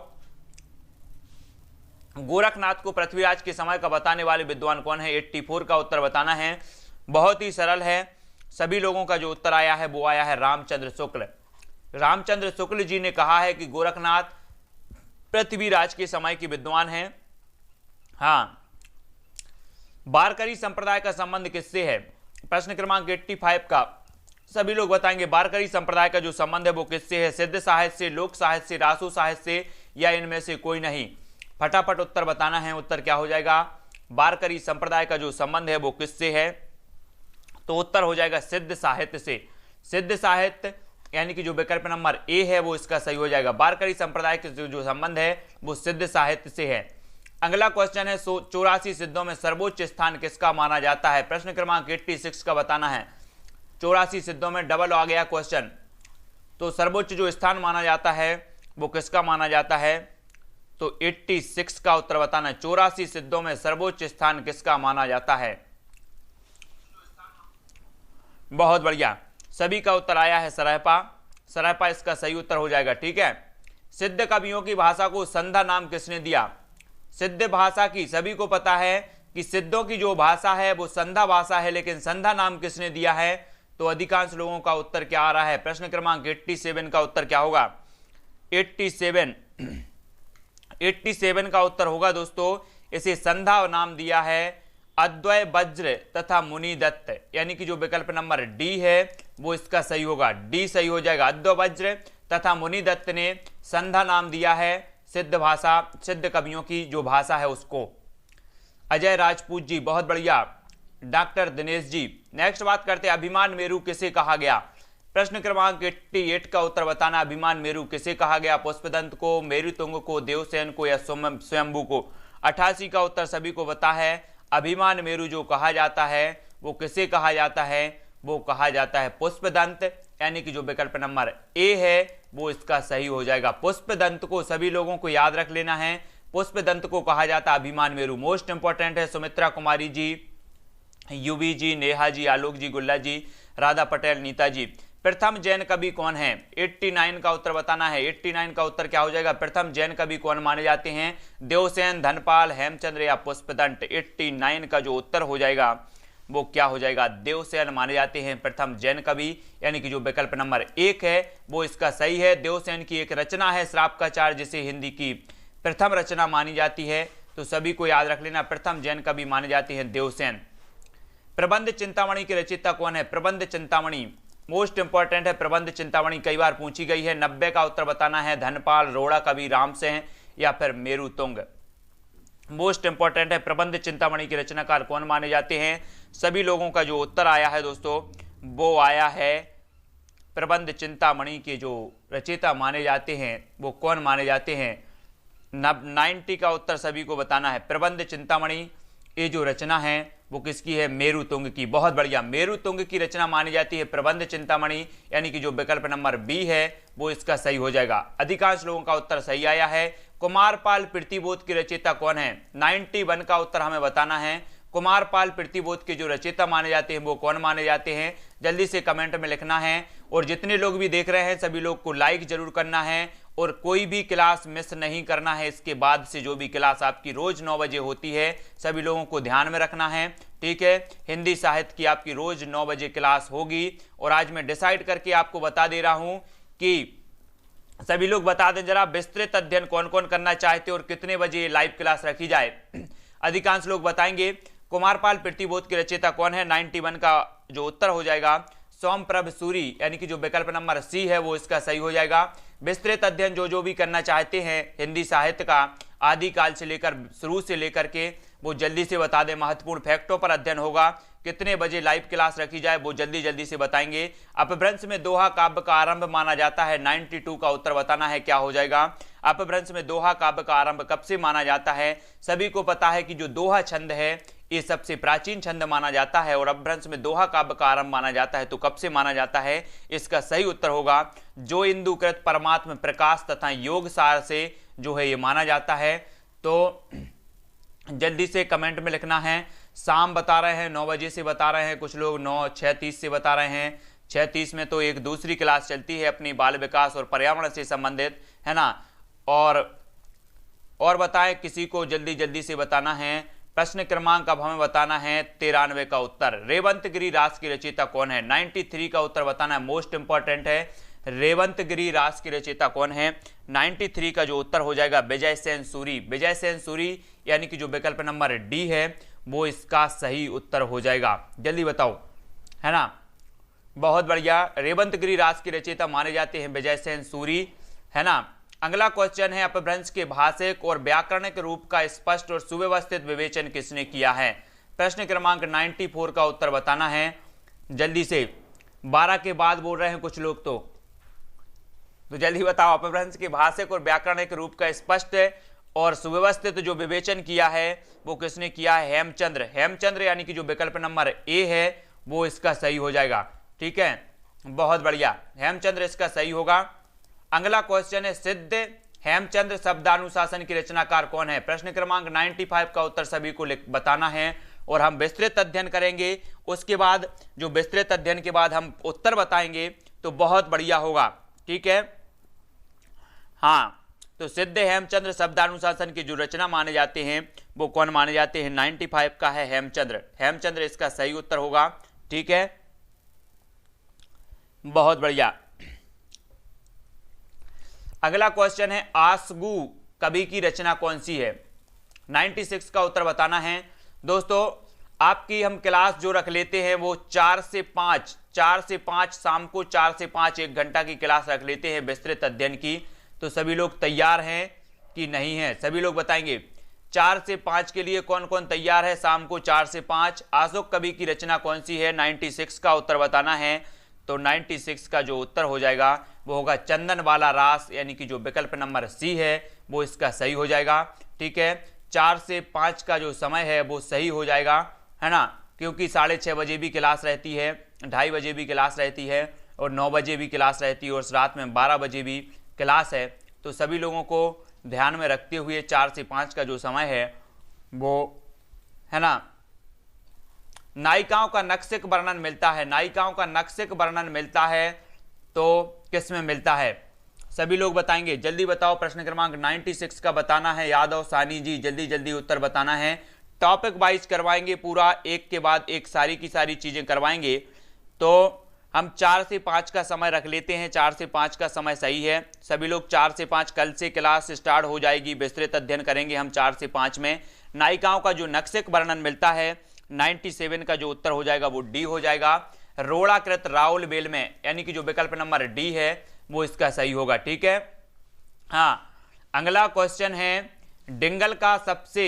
गोरखनाथ को पृथ्वीराज के समय का बताने वाले विद्वान कौन है? 84 का उत्तर बताना है। बहुत ही सरल है, सभी लोगों का जो उत्तर आया है वो आया है रामचंद्र शुक्ल। रामचंद्र शुक्ल जी ने कहा है कि गोरखनाथ पृथ्वीराज के समय के विद्वान हैं। हाँ, वारकरी संप्रदाय का संबंध किससे है? प्रश्न क्रमांक 85 का सभी लोग बताएंगे वारकरी संप्रदाय का जो संबंध है वो किससे है? सिद्ध साहित्य से, लोक साहित्य से, रासो साहित्य से, या इनमें से कोई नहीं? फटाफट उत्तर बताना है। उत्तर क्या हो जाएगा? वारकरी संप्रदाय का जो संबंध है वो किससे है? तो उत्तर हो जाएगा सिद्ध साहित्य से। सिद्ध साहित्य यानी कि जो विकल्प नंबर ए है वो इसका सही हो जाएगा। वारकरी संप्रदाय के जो संबंध है वो सिद्ध साहित्य से है। अगला क्वेश्चन है 84 सिद्धों में सर्वोच्च स्थान किसका माना जाता है? प्रश्न क्रमांक 86 का बताना है। 84 सिद्धों में डबल आ गया क्वेश्चन, तो सर्वोच्च जो स्थान माना जाता है वो किसका माना जाता है? तो 86 का उत्तर बताना है। 84 सिद्धों में सर्वोच्च स्थान किसका माना जाता है? बहुत बढ़िया, सभी का उत्तर आया है सरहपा। सरहपा इसका सही उत्तर हो जाएगा। ठीक है, सिद्ध कवियों की भाषा को संधा नाम किसने दिया? सिद्ध भाषा की सभी को पता है कि सिद्धों की जो भाषा है वो संधा भाषा है, लेकिन संधा नाम किसने दिया है? तो अधिकांश लोगों का उत्तर क्या आ रहा है? प्रश्न क्रमांक 87 का उत्तर क्या होगा? 87 का उत्तर होगा दोस्तों, इसे संधा नाम दिया है अद्वय वज्र तथा मुनि दत्त, यानी कि जो विकल्प नंबर डी है वो इसका सही होगा। डी सही हो जाएगा। अद्वय वज्र तथा मुनि दत्त ने संधा नाम दिया है सिद्ध भाषा, सिद्ध कवियों की जो भाषा है उसको। अजय राजपूत जी बहुत बढ़िया। डॉक्टर दिनेश जी, नेक्स्ट बात करते हैं अभिमान मेरु किसे कहा गया? प्रश्न क्रमांक 88 का उत्तर बताना। अभिमान मेरु किसे कहा गया? पुष्पदंत को, मेरुतुंग को, देवसेन को, या स्वयंभू को? 88 का उत्तर सभी को पता है। अभिमान मेरु जो कहा जाता है वो किसे कहा जाता है? वो कहा जाता है पुष्पदंत, यानी कि जो विकल्प नंबर ए है वो इसका सही हो जाएगा। पुष्पदंत को सभी लोगों को याद रख लेना है, पुष्पदंत को कहा जाता है अभिमान मेरु। मोस्ट इंपॉर्टेंट है। सुमित्रा कुमारी जी, यूवी जी, नेहा जी, आलोक जी, गुल्ला जी, राधा पटेल, नीता जी। प्रथम जैन कवि कौन है? 89 का उत्तर बताना है। 89 का उत्तर क्या हो जाएगा? प्रथम जैन कवि कौन माने जाते हैं? देवसेन, धनपाल, हेमचंद्र या पुष्पदंत? 89 का जो उत्तर हो जाएगा वो क्या हो जाएगा? देवसेन माने जाते हैं प्रथम जैन कवि, यानी कि जो विकल्प नंबर 1 है वो इसका सही है। देवसेन की एक रचना है श्राप का चार, जिसे हिंदी की प्रथम रचना मानी जाती है, तो सभी को याद रख लेना, प्रथम जैन कवि माने जाते हैं देवसेन। प्रबंध चिंतामणि के रचयिता कौन है? प्रबंध चिंतामणि मोस्ट इंपॉर्टेंट है। प्रबंध चिंतामणि कई बार पूछी गई है। 90 का उत्तर बताना है। धनपाल, रोड़ा कवि, रामसेन या फिर मेरुतुंग? मोस्ट इंपॉर्टेंट है। प्रबंध चिंतामणि के रचनाकार कौन माने जाते हैं? सभी लोगों का जो उत्तर आया है दोस्तों वो आया है प्रबंध चिंतामणि के जो रचयिता माने जाते हैं वो कौन माने जाते हैं? 90 का उत्तर सभी को बताना है। प्रबंध चिंतामणि ये जो रचना है वो किसकी है? मेरुतुंग की। बहुत बढ़िया, मेरुतुंग की रचना मानी जाती है प्रबंध चिंतामणि, यानी कि जो विकल्प नंबर बी है वो इसका सही हो जाएगा। अधिकांश लोगों का उत्तर सही आया है। कुमारपाल प्रतिबोध के रचयिता कौन है? 91 का उत्तर हमें बताना है। कुमारपाल प्रतिबोध के जो रचयिता माने जाते हैं वो कौन माने जाते हैं? जल्दी से कमेंट में लिखना है। और जितने लोग भी देख रहे हैं सभी लोग को लाइक जरूर करना है, और कोई भी क्लास मिस नहीं करना है। इसके बाद से जो भी क्लास आपकी रोज 9 बजे होती है सभी लोगों को ध्यान में रखना है। ठीक है, हिंदी साहित्य की आपकी रोज 9 बजे क्लास होगी। और आज मैं डिसाइड करके आपको बता दे रहा हूं कि सभी लोग बता दें जरा, विस्तृत अध्ययन कौन कौन करना चाहते और कितने बजे लाइव क्लास रखी जाए। अधिकांश लोग बताएंगे। कुमारपाल प्रतिबोध के रचयिता कौन है? 91 का जो उत्तर हो जाएगा सोमप्रभ सूरी, यानी कि जो विकल्प नंबर सी है वो इसका सही हो जाएगा। विस्तृत अध्ययन जो भी करना चाहते हैं हिंदी साहित्य का आदिकाल से लेकर शुरू से लेकर के, वो जल्दी से बता दें। महत्वपूर्ण फैक्टों पर अध्ययन होगा। कितने बजे लाइव क्लास रखी जाए वो जल्दी से बताएंगे। अपभ्रंश में दोहा काव्य का आरंभ माना जाता है। 92 का उत्तर बताना है, क्या हो जाएगा? अपभ्रंश में दोहा काव्य का आरंभ कब से माना जाता है? सभी को पता है कि जो दोहा छंद है ये सबसे प्राचीन छंद माना जाता है, और अपभ्रंश में दोहा काव्य का आरंभ माना जाता है, तो कब से माना जाता है? इसका सही उत्तर होगा जो इंदुकृत परमात्म प्रकाश तथा योग सार से जो है ये माना जाता है। तो जल्दी से कमेंट में लिखना है। शाम बता रहे हैं 9 बजे से बता रहे हैं, कुछ लोग 6:30 से बता रहे हैं। 6:30 में तो एक दूसरी क्लास चलती है अपनी बाल विकास और पर्यावरण से संबंधित, है ना। और बताएं, किसी को जल्दी जल्दी से बताना है। प्रश्न क्रमांक अब हमें बताना है 93 का उत्तर। रेवंतगिरी रास की रचयिता कौन है? 93 का उत्तर बताना है, मोस्ट इंपॉर्टेंट है। रेवंतगिरी रास की रचयिता कौन है? 93 का जो उत्तर हो जाएगा विजय सेन सूरी। विजय सेन सूरी यानी कि जो विकल्प नंबर डी है वो इसका सही उत्तर हो जाएगा। जल्दी बताओ, है ना। बहुत बढ़िया, रेवंतगिरी रास की रचयिता माने जाते हैं विजय सेन सूरी, है ना। अगला क्वेश्चन है, अपभ्रंश के भाषिक और व्याकरणिक रूप का स्पष्ट और सुव्यवस्थित विवेचन किसने किया है? प्रश्न क्रमांक 94 का उत्तर बताना है जल्दी से। 12 के बाद बोल रहे हैं कुछ लोग, तो जल्दी बताओ। अपभ्रंश के भाषिक और व्याकरणिक रूप का स्पष्ट और सुव्यवस्थित जो विवेचन किया है वो किसने किया है? हेमचंद्र। हेमचंद्र यानी कि जो विकल्प नंबर ए है वो इसका सही हो जाएगा। ठीक है, बहुत बढ़िया, हेमचंद्र इसका सही होगा। अगला क्वेश्चन है, सिद्ध हेमचंद्र शब्दानुशासन की रचनाकार कौन है? प्रश्न क्रमांक 95 का उत्तर सभी को बताना है और हम विस्तृत अध्ययन करेंगे। उसके बाद जो विस्तृत अध्ययन के बाद हम उत्तर बताएंगे तो बहुत बढ़िया होगा। ठीक है, हाँ, तो सिद्ध हेमचंद्र शब्दानुशासन की जो रचना माने जाते हैं वो कौन माने जाते हैं? 95 का है हेमचंद्र। हेमचंद्र इसका सही उत्तर होगा। ठीक है, बहुत बढ़िया। अगला क्वेश्चन है, आसगू कवि की रचना कौन सी है? 96 का उत्तर बताना है। दोस्तों, आपकी हम क्लास जो रख लेते हैं वो 4 से 5 शाम को 4 से 5 1 घंटा की क्लास रख लेते हैं विस्तृत अध्ययन की। तो सभी लोग तैयार हैं कि नहीं है? सभी लोग बताएंगे 4 से 5 के लिए कौन कौन तैयार है? शाम को 4 से 5 अशोक कवि की रचना कौन सी है? 96 का उत्तर बताना है। तो 96 का जो उत्तर हो जाएगा वो होगा चंदन वाला रास, यानी कि जो विकल्प नंबर सी है वो इसका सही हो जाएगा। ठीक है, 4 से 5 का जो समय है वो सही हो जाएगा, है ना, क्योंकि 6:30 बजे भी क्लास रहती है, 2:30 बजे भी क्लास रहती है और 9 बजे भी क्लास रहती है और रात में 12 बजे भी क्लास है। तो सभी लोगों को ध्यान में रखते हुए 4 से 5 का जो समय है वो, है ना। नायिकाओं का नक्सिक वर्णन मिलता है, नायिकाओं का नक्सिक वर्णन मिलता है तो किस में मिलता है? सभी लोग बताएंगे, जल्दी बताओ। प्रश्न क्रमांक 96 का बताना है। यादव सानी जी जल्दी जल्दी उत्तर बताना है। टॉपिक वाइज करवाएंगे पूरा, एक के बाद एक सारी की सारी चीजें करवाएंगे। तो हम 4 से 5 का समय रख लेते हैं। 4 से 5 का समय सही है। सभी लोग 4 से 5, कल से क्लास स्टार्ट हो जाएगी, विस्तृत अध्ययन करेंगे हम 4 से 5 में। नायिकाओं का जो नक्सिक वर्णन मिलता है 97 का जो उत्तर हो जाएगा वो डी हो जाएगा। रोड़ाकृत राउल बेल में, यानी कि जो विकल्प नंबर डी है वो इसका सही होगा। ठीक है, हाँ। अगला क्वेश्चन है, डिंगल का सबसे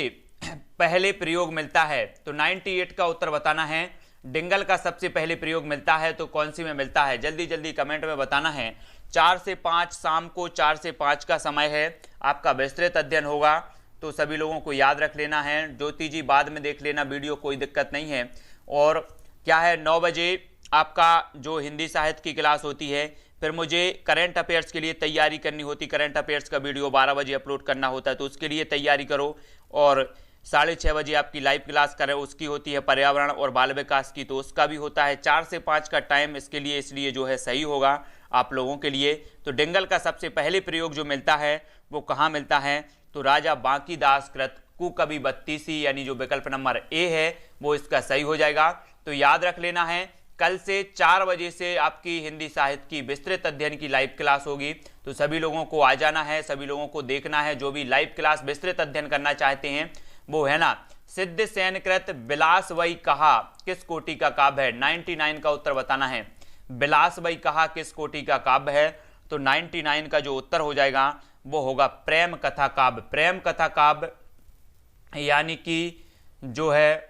पहले प्रयोग मिलता है, तो 98 का उत्तर बताना है। डिंगल का सबसे पहले प्रयोग मिलता है तो कौन सी में मिलता है? जल्दी जल्दी कमेंट में बताना है। 4 से 5 शाम को 4 से 5 का समय है, आपका विस्तृत अध्ययन होगा तो सभी लोगों को याद रख लेना है। ज्योति जी बाद में देख लेना वीडियो, कोई दिक्कत नहीं है। और क्या है, 9 बजे आपका जो हिंदी साहित्य की क्लास होती है, फिर मुझे करंट अफेयर्स के लिए तैयारी करनी होती। करंट अफेयर्स का वीडियो 12 बजे अपलोड करना होता है तो उसके लिए तैयारी करो। और 6:30 बजे आपकी लाइव क्लास करें, उसकी होती है पर्यावरण और बाल विकास की, तो उसका भी होता है। 4 से 5 का टाइम इसके लिए, इसलिए जो है सही होगा आप लोगों के लिए। तो डिंगल का सबसे पहले प्रयोग जो मिलता है वो कहाँ मिलता है? तो राजा बांकीदास कृत कुकवि बत्तीसी, यानी जो विकल्प नंबर ए है वो इसका सही हो जाएगा। तो याद रख लेना है, कल से 4 बजे से आपकी हिंदी साहित्य की विस्तृत अध्ययन की लाइव क्लास होगी तो सभी लोगों को आ जाना है, सभी लोगों को देखना है। जो भी लाइव क्लास विस्तृत अध्ययन करना चाहते हैं वो, है ना। सिद्ध सेनकृत बिलास वही कहा किस कोटि का काव्य है? 99 का उत्तर बताना है। बिलास वही कहा किस कोटि का काव्य है? तो 99 का जो उत्तर हो जाएगा वो होगा प्रेम कथा काव्य। प्रेम कथा काव्य यानी कि जो है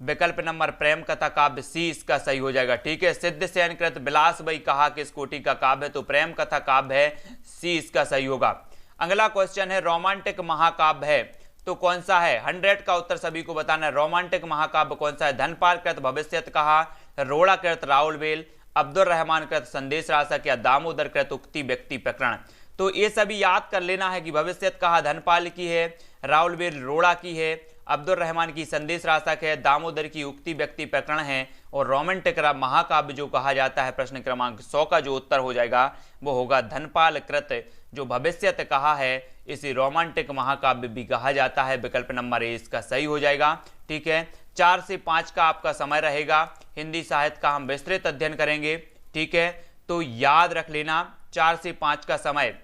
विकल्प नंबर प्रेम कथा काव्य सी इसका सही हो जाएगा। ठीक है, सिद्ध सेनकृत बिलास वही कहा किस कोटि का काव्य है? तो प्रेम कथा काव्य है, सी इसका सही होगा। अगला क्वेश्चन है, रोमांटिक महाकाव्य है तो कौन सा है? 100 का उत्तर सभी को बताना है। रोमांटिक महाकाव्य कौन सा है? धनपाल कृत भविष्यत कहा, रोड़ा कृत राउल बेल, अब्दुल रहमान कृत संदेश रासक या दामोदर कृत उक्ति व्यक्ति प्रकरण। तो ये सभी याद कर लेना है कि भविष्यत कहा धनपाल की है, राउल बेल रोड़ा की है, अब्दुल रहमान की संदेश राशक है, दामोदर की उक्ति व्यक्ति प्रकरण है और रोमांटिक महाकाव्य जो कहा जाता है। प्रश्न क्रमांक 100 का जो उत्तर हो जाएगा वो होगा धनपाल कृत, जो भविष्यत कहा है इसे रोमांटिक महाकाव्य भी कहा जाता है। विकल्प नंबर ए इसका सही हो जाएगा। ठीक है, 4 से 5 का आपका समय रहेगा। हिंदी साहित्य का हम विस्तृत अध्ययन करेंगे। ठीक है, तो याद रख लेना 4 से 5 का समय,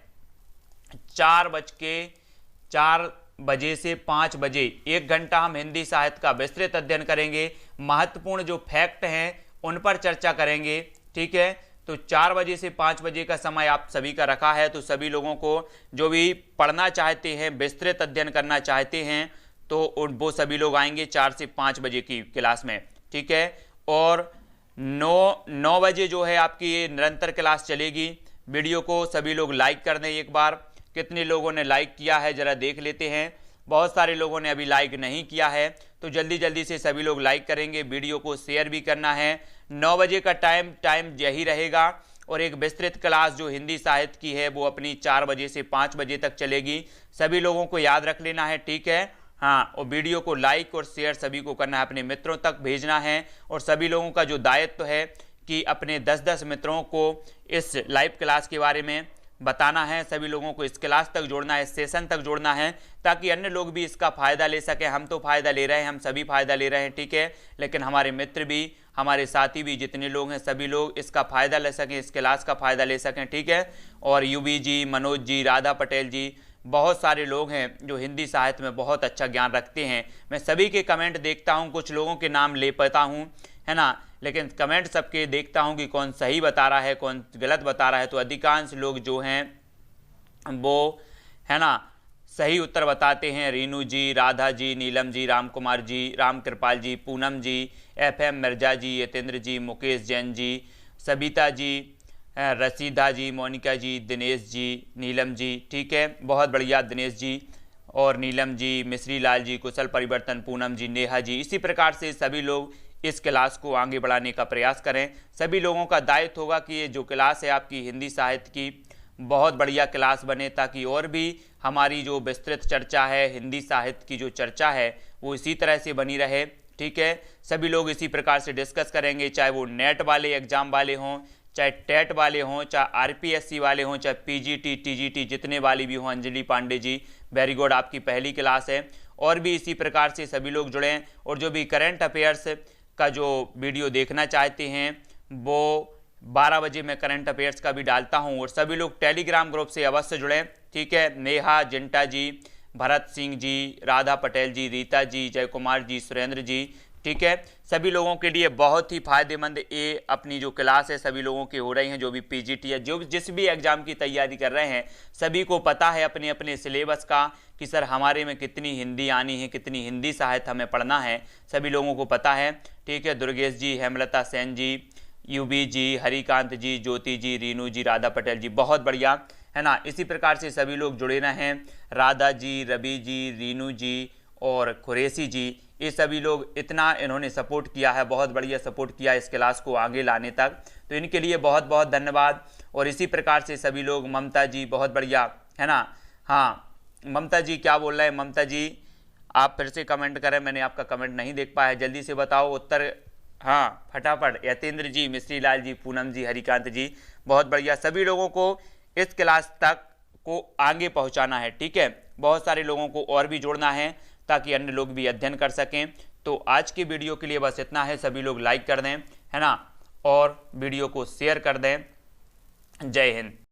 4 बजे से 5 बजे 1 घंटा हम हिंदी साहित्य का विस्तृत अध्ययन करेंगे। महत्वपूर्ण जो फैक्ट हैं उन पर चर्चा करेंगे। ठीक है, तो 4 बजे से 5 बजे का समय आप सभी का रखा है। तो सभी लोगों को जो भी पढ़ना चाहते हैं, विस्तृत अध्ययन करना चाहते हैं, तो वो सभी लोग आएंगे 4 से 5 बजे की क्लास में। ठीक है, और 9 बजे जो है आपकी ये निरंतर क्लास चलेगी। वीडियो को सभी लोग लाइक कर दें। एक बार कितने लोगों ने लाइक किया है जरा देख लेते हैं। बहुत सारे लोगों ने अभी लाइक नहीं किया है, तो जल्दी जल्दी से सभी लोग लाइक करेंगे। वीडियो को शेयर भी करना है। 9 बजे का टाइम यही रहेगा और एक विस्तृत क्लास जो हिंदी साहित्य की है वो अपनी 4 बजे से 5 बजे तक चलेगी। सभी लोगों को याद रख लेना है। ठीक है, हाँ, और वीडियो को लाइक और शेयर सभी को करना है, अपने मित्रों तक भेजना है। और सभी लोगों का जो दायित्व है कि अपने 10-10 मित्रों को इस लाइव क्लास के बारे में बताना है। सभी लोगों को इस क्लास तक जोड़ना है, इस सेशन तक जोड़ना है, ताकि अन्य लोग भी इसका फ़ायदा ले सकें। हम तो फ़ायदा ले रहे हैं, हम सभी फ़ायदा ले रहे हैं। ठीक है, लेकिन हमारे मित्र भी, हमारे साथी भी, जितने लोग हैं सभी लोग इसका फ़ायदा ले सकें, इस क्लास का फ़ायदा ले सकें। ठीक है, और यूबी जी, मनोज जी, राधा पटेल जी, बहुत सारे लोग हैं जो हिंदी साहित्य में बहुत अच्छा ज्ञान रखते हैं। मैं सभी के कमेंट देखता हूं, कुछ लोगों के नाम ले पाता हूं, है ना, लेकिन कमेंट सबके देखता हूं कि कौन सही बता रहा है, कौन गलत बता रहा है। तो अधिकांश लोग जो हैं वो, है ना, सही उत्तर बताते हैं। रीनू जी, राधा जी, नीलम जी, राम कुमार जी, राम कृपाल जी, पूनम जी, FM मिर्जा जी, यतेंद्र जी, मुकेश जैन जी, सबिता जी, रसीदा जी, मोनिका जी, दिनेश जी, नीलम जी। ठीक है, बहुत बढ़िया दिनेश जी और नीलम जी, मिश्री लाल जी, कुशल परिवर्तन, पूनम जी, नेहा जी। इसी प्रकार से सभी लोग इस क्लास को आगे बढ़ाने का प्रयास करें। सभी लोगों का दायित्व होगा कि ये जो क्लास है आपकी हिंदी साहित्य की बहुत बढ़िया क्लास बने, ताकि और भी हमारी जो विस्तृत चर्चा है, हिंदी साहित्य की जो चर्चा है वो इसी तरह से बनी रहे। ठीक है, सभी लोग इसी प्रकार से डिस्कस करेंगे, चाहे वो नेट वाले एग्जाम वाले हों, चाहे टेट वाले हों, चाहे RPSC वाले हों, चाहे PGT TGT जितने वाली भी हों। अंजलि पांडे जी, वेरी गुड, आपकी पहली क्लास है। और भी इसी प्रकार से सभी लोग जुड़ें, और जो भी करंट अफेयर्स का जो वीडियो देखना चाहते हैं वो 12 बजे मैं करंट अफेयर्स का भी डालता हूं, और सभी लोग टेलीग्राम ग्रुप से अवश्य जुड़ें। ठीक है, नेहा, जिंटा जी, भरत सिंह जी, राधा पटेल जी, रीता जी, जय कुमार जी, सुरेंद्र जी। ठीक है, सभी लोगों के लिए बहुत ही फायदेमंद ये अपनी जो क्लास है सभी लोगों की हो रही है। जो भी PGT है, जो जिस भी एग्जाम की तैयारी कर रहे हैं, सभी को पता है अपने अपने सिलेबस का कि सर हमारे में कितनी हिंदी आनी है, कितनी हिंदी साहित्य हमें पढ़ना है, सभी लोगों को पता है। ठीक है, दुर्गेश जी, हेमलता सेन जी, यूबी जी, हरिकांत जी, ज्योति जी, रीनू जी, राधा पटेल जी, बहुत बढ़िया, है ना। इसी प्रकार से सभी लोग जुड़े रहें। राधा जी, रवि जी, रीनू जी और कुरैशी जी, ये सभी लोग इतना इन्होंने सपोर्ट किया है, बहुत बढ़िया सपोर्ट किया इस क्लास को आगे लाने तक, तो इनके लिए बहुत बहुत धन्यवाद। और इसी प्रकार से सभी लोग, ममता जी, बहुत बढ़िया, है ना। हाँ, ममता जी क्या बोल रहे हैं? ममता जी आप फिर से कमेंट करें, मैंने आपका कमेंट नहीं देख पाया, जल्दी से बताओ उत्तर। हाँ, फटाफट। यतेंद्र जी, मिश्री लाल जी, पूनम जी, हरिकांत जी, बहुत बढ़िया। सभी लोगों को इस क्लास तक को आगे पहुंचाना है। ठीक है, बहुत सारे लोगों को और भी जोड़ना है ताकि अन्य लोग भी अध्ययन कर सकें। तो आज की वीडियो के लिए बस इतना है। सभी लोग लाइक कर दें, है ना, और वीडियो को शेयर कर दें। जय हिंद।